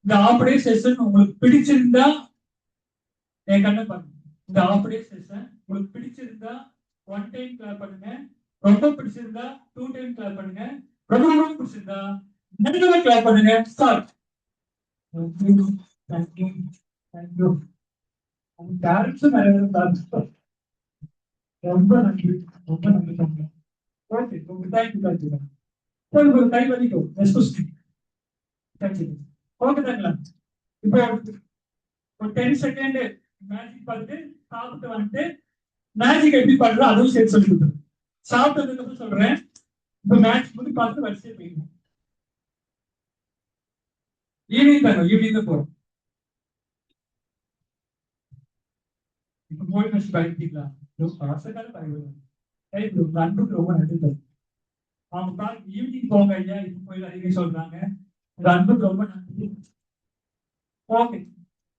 இந்த ஆஃப்டே செஷன் உங்களுக்கு பிடிச்சிருந்தா என் கண்ணை பாருங்க. இந்த ஆஃப்டே செஷன் உங்களுக்கு பிடிச்சிருந்தா 1 டைம் கிளாப் பண்ணுங்க. ரொம்ப பிடிச்சிருந்தா 2 டைம் கிளாப் பண்ணுங்க. ரொம்ப ரொம்ப பிடிச்சிருந்தா 2 டைம் கிளாப் பண்ணுங்க. ஸ்டார்ட். தேங்க்யூ. பேரண்ட்ஸும் நிறைய பேர் ரொம்ப நன்றி. ரொம்ப நன்றி. Okay thank you. ஒரு கை வலிக்கும். ஓகே தாங்களா? இப்போ ஒரு 10 செகண்ட் மேஜிக் பார்த்துட்டு சாப்பிட்டு மேஜிக் எப்படி பண்றோம் அதுவும் சேர்த்து சொல்லி கொடுத்துருங்க. சாப்பிட்டதுக்கு அப்புறம் சொல்றேன். இப்போ மேஜிக் வந்து பார்த்து வரிசையை போயிடணும். ஈவினிங் தான் போறோம். இப்ப போய் வச்சு பயன்படுத்திங்களா? பாசக்கார பயன்படுத்த அன்புக்கு ரொம்ப நன்றி தரும். அவங்க பாருங்க ஈவினிங் போங்க ஐயா இப்ப போய் அதிக சொல்றாங்க. உங்க அன்புக்கு ரொம்ப நன்றி. ஓகே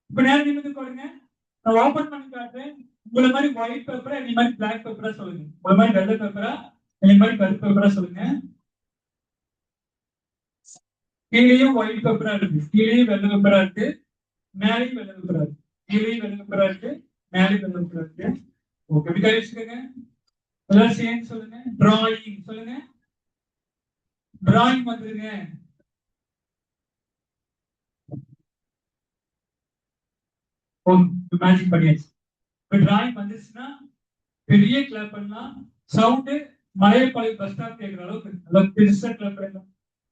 இப்ப நேரம் நிமிந்து போடுங்க. நான் ஓபன் பண்ணி காட்டுறேன். உங்களை மாதிரி ஒயிட் பேப்பரா இந்த மாதிரி பிளாக் பேப்பரா சொல்லுங்க. உங்களை மாதிரி வெள்ளை பேப்பரா இந்த மாதிரி கருப்பு பேப்பரா சொல்லுங்க. கீழேயும் ஒயிட் பேப்பரா இருக்கு, கீழேயும் வெள்ளை பேப்பரா இருக்கு, மேலேயும் வெள்ளை பேப்பரா இருக்கு. கீழேயும் வெள்ளை பேப்பரா இருக்கு, மேலேயும் வெள்ளை பேப்பரா இருக்கு. ஓகே கை வச்சுக்கோங்க. எல்லாரும் சேர்ந்து சொல்லுங்க. டிராயிங் சொல்லுங்க. டிராயிங் வந்துருங்க. மேஜிக் பண்ணியாச்சு. இப்ப டிராயிங் வந்துச்சுன்னா பெரிய கிளாப் பண்ணலாம். சவுண்டு மலையப்பாளையம் பஸ் ஸ்டாப் கேட்கிற அளவுக்கு நல்லா பெருசா கிளாப் பண்ணலாம்.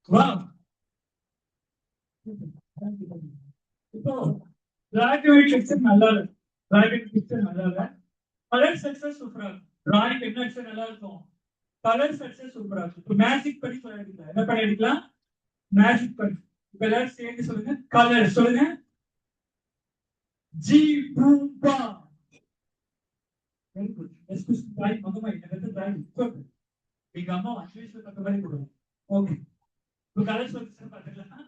வா இப்போ பிளாக் அண்ட் ஒயிட் பிக்சர் நல்லா இருக்கு. பிளாக் அண்ட் பிக்சர் நல்லா இல்ல. கலர் சக்சஸ் சூப்பரா இருக்கும். டிராயிங் என்ன நல்லா இருக்கும். கலர் சக்சஸ் சூப்பரா இருக்கும். இப்போ மேஜிக் பண்ணி சொல்லிருக்கலாம். என்ன பண்ணி எடுக்கலாம்? மேஜிக் பண்ணி. இப்ப எல்லாரும் சேர்ந்து சொல்லுங்க. கலர் சொல்லுங்க. ஜி பூம்பா. Very good. எஸ்கியூஸ் டிராயிங் மகமா எனக்கு டிராயிங் குட். எங்க அம்மா அட்லீஸ்ட் பண்ற மாதிரி கொடுங்க. ஓகே. இப்போ கலர் சக்சஸ் பாத்துக்கலாம்.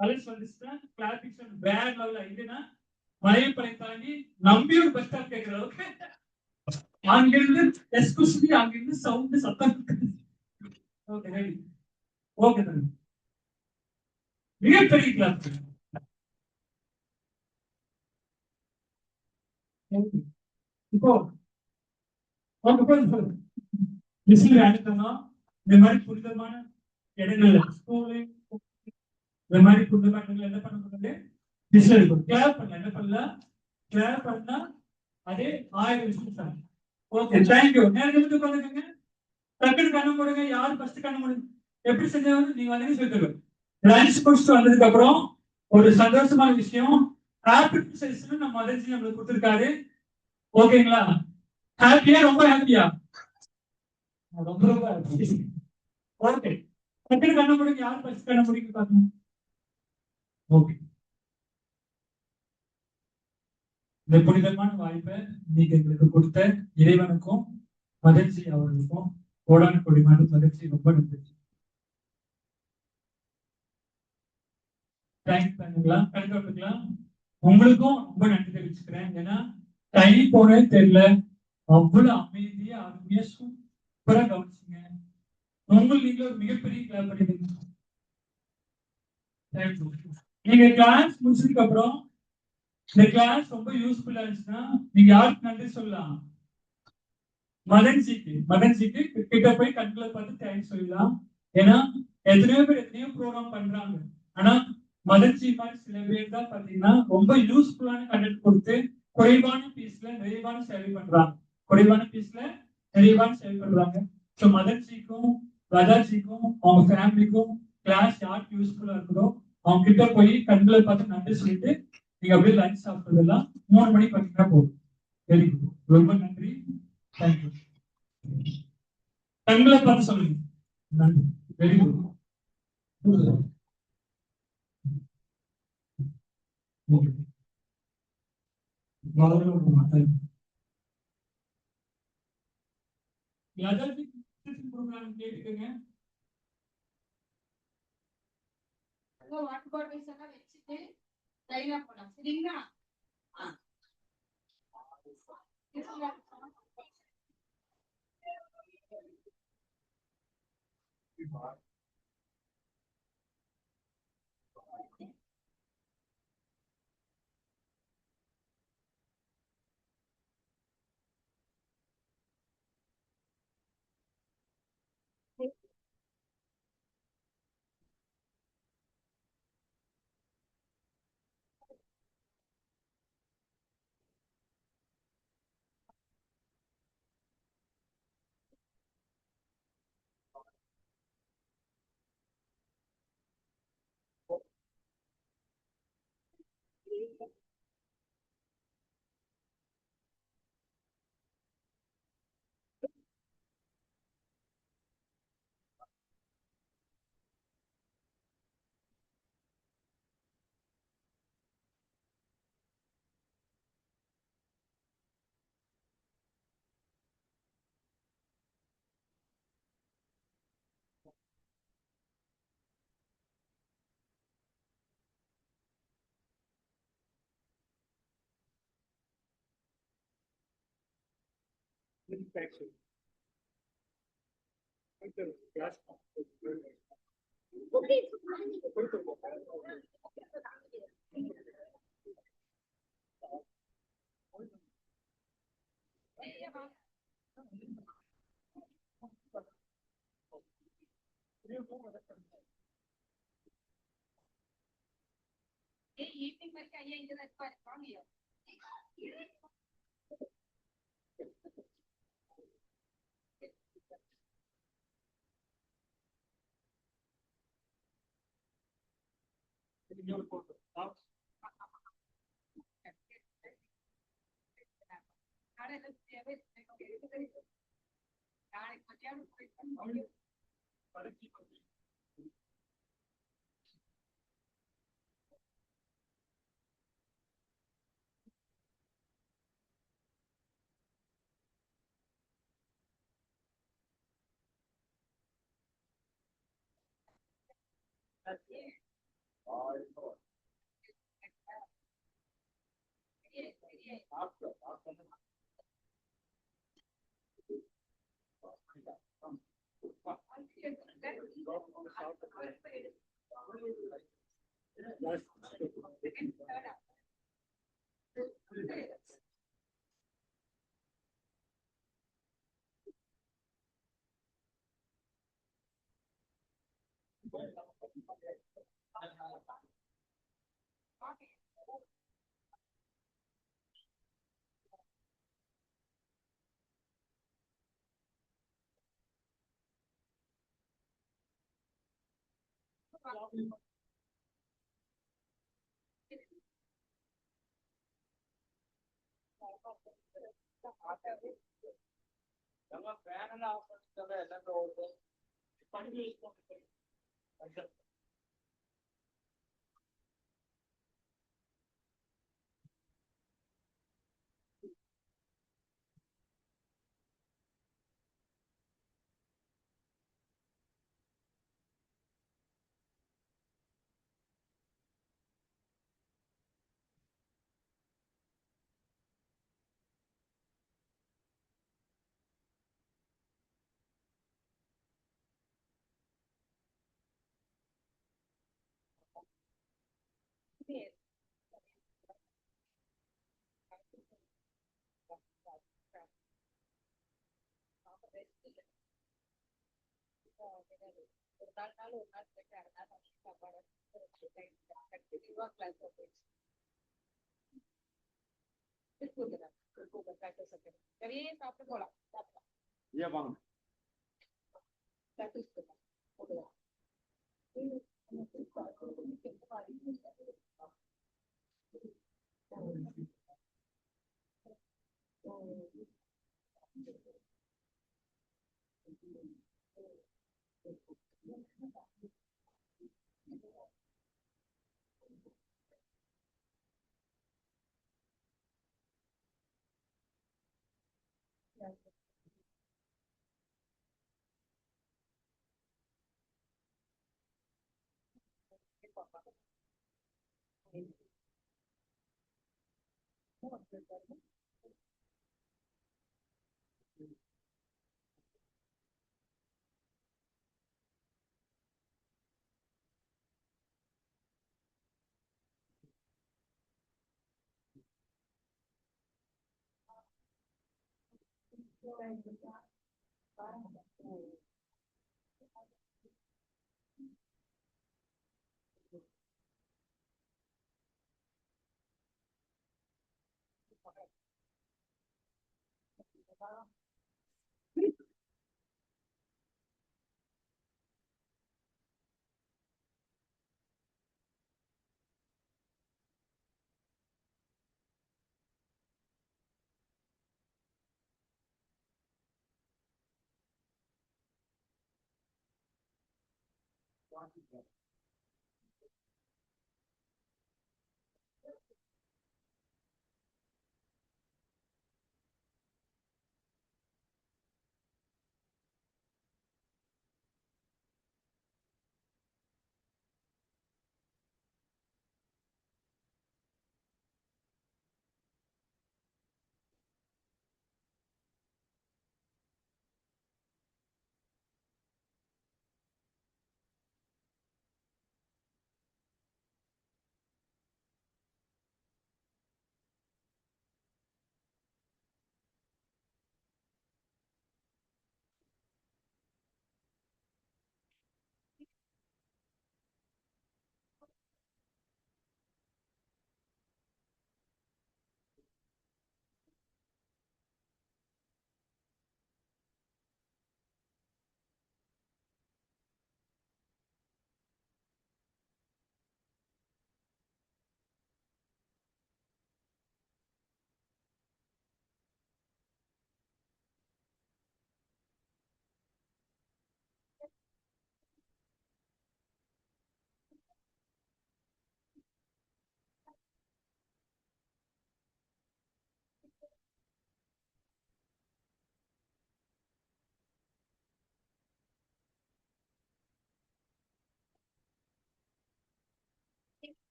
கலர்ஸ் வந்துச்சுன்னா கிளாசிக்ஸ் வேற லெவல்ல இதுனா மலையப்பளை தாண்டி நம்பியூர் பஸ் ஸ்டாப் கேட்கிற அளவுக்கு அங்கிருந்து எஸ்குஸ்மி அங்கிருந்து சவுண்ட் சத்தம். Okay ready. ஓகே தம்பி. மிகப்பெரிய கிளாஸ். இப்போ ஓகே போதும். மிஸ்ல அனுப்பணும். இந்த மாதிரி புனிதமான இடங்கள்ல ஸ்கூலு இந்த மாதிரி புனிதமான இடங்கள்ல என்ன பண்ண முடியாது? மிஸ்ல இருக்கும். கிளாப் பண்ணல என்ன பண்ணலாம்? கிளாப் பண்ணா அதே 1000 விஷயம். Okay thank you. நேரத்துக்கு உட்காந்துக்கங்க. டக்குனு கண்ணு மூடுங்க. யாரு ஃபர்ஸ்ட் கண்ணு மூடுங்க. எப்படி செஞ்சாலும் நீங்க வந்து சொல்லி தருவேன். லஞ்ச் முடிச்சுட்டு வந்ததுக்கு அப்புறம் ஒரு சந்தோஷமான விஷயம், ஆப்பிள் சைஸ்ல நம்ம மதர்ஜி நம்மளுக்கு கொடுத்துருக்காரு. ஓகேங்களா? ஹாப்பியா? ரொம்ப ஹாப்பியா? ரொம்ப ரொம்ப ஹாப்பி. ஓகே டக்குனு கண்ணு மூடுங்க. யாரு ஃபர்ஸ்ட் கண்ணு மூடிங்க பாருங்க. ஓகே. இந்த புனிதமான வாய்ப்பை நீங்க எங்களுக்கு கொடுத்த இறைவனுக்கும் மதர்ஜி அவர்களுக்கும் கோடான கொடிமான மதர்ஜி ரொம்ப நன்றி. தேங்க்ஸ் பண்ணிக்கலாம். கண்டிப்பா உங்களுக்கும் ரொம்ப நன்றி தெரிவிச்சுக்கிறேன். ஏன்னா டைம் போனே தெரியல. அவ்வளவு அமைதியா அருமையா சூப்பரா கவனிச்சுங்க. உங்களுக்கு நீங்க ஒரு மிகப்பெரிய கிளாப் பண்ணிருக்கீங்க. நீங்க கிளாஸ் முடிச்சதுக்கு அப்புறம் இந்த கிளாஸ் ரொம்ப யூஸ்ஃபுல்லா இருந்துச்சுன்னா நீங்க யாருக்கு நன்றி சொல்லலாம்? மதன்ஜிக்கு கிட்ட போய் கண்களை பார்த்து தேங்க்ஸ் சொல்லலாம். ஏன்னா எத்தனையோ பேர் எத்தனையோ ப்ரோக்ராம் பண்றாங்க. ஆனா மதன்ஜி மாதிரி சில பேர் தான் பாத்தீங்கன்னா ரொம்ப யூஸ்ஃபுல்லான கண்டென்ட் கொடுத்து குறைவான பீஸ்ல நிறைவான சேவை பண்றாங்க. குறைவான பீஸ்ல நிறைவான சேவை பண்றாங்க. ஸோ மதன்ஜிக்கும் ராஜாஜிக்கும் அவங்க ஃபேமிலிக்கும் கிளாஸ் யாருக்கு யூஸ்ஃபுல்லா இருக்குதோ அவங்க கிட்ட போய் கண்களை பார்த்து நன்றி சொல்லிட்டு நீங்க அப்படியே லஞ்ச் சாப்பிட்றதெல்லாம் 3 மணிக்கு பார்த்தீங்கன்னா போதும். Very good. ரொம்ப நன்றி. தேங்க்யூ. கண்களை பார்த்து சொல்லுங்க. நன்றி. Very good. ப்ரோக்ராம் கேட்டுக்கங்க. வாட்டர் பாட்டில்ஸ் எல்லாம் வச்சுட்டு லைனா போலாம். சரிங்களா?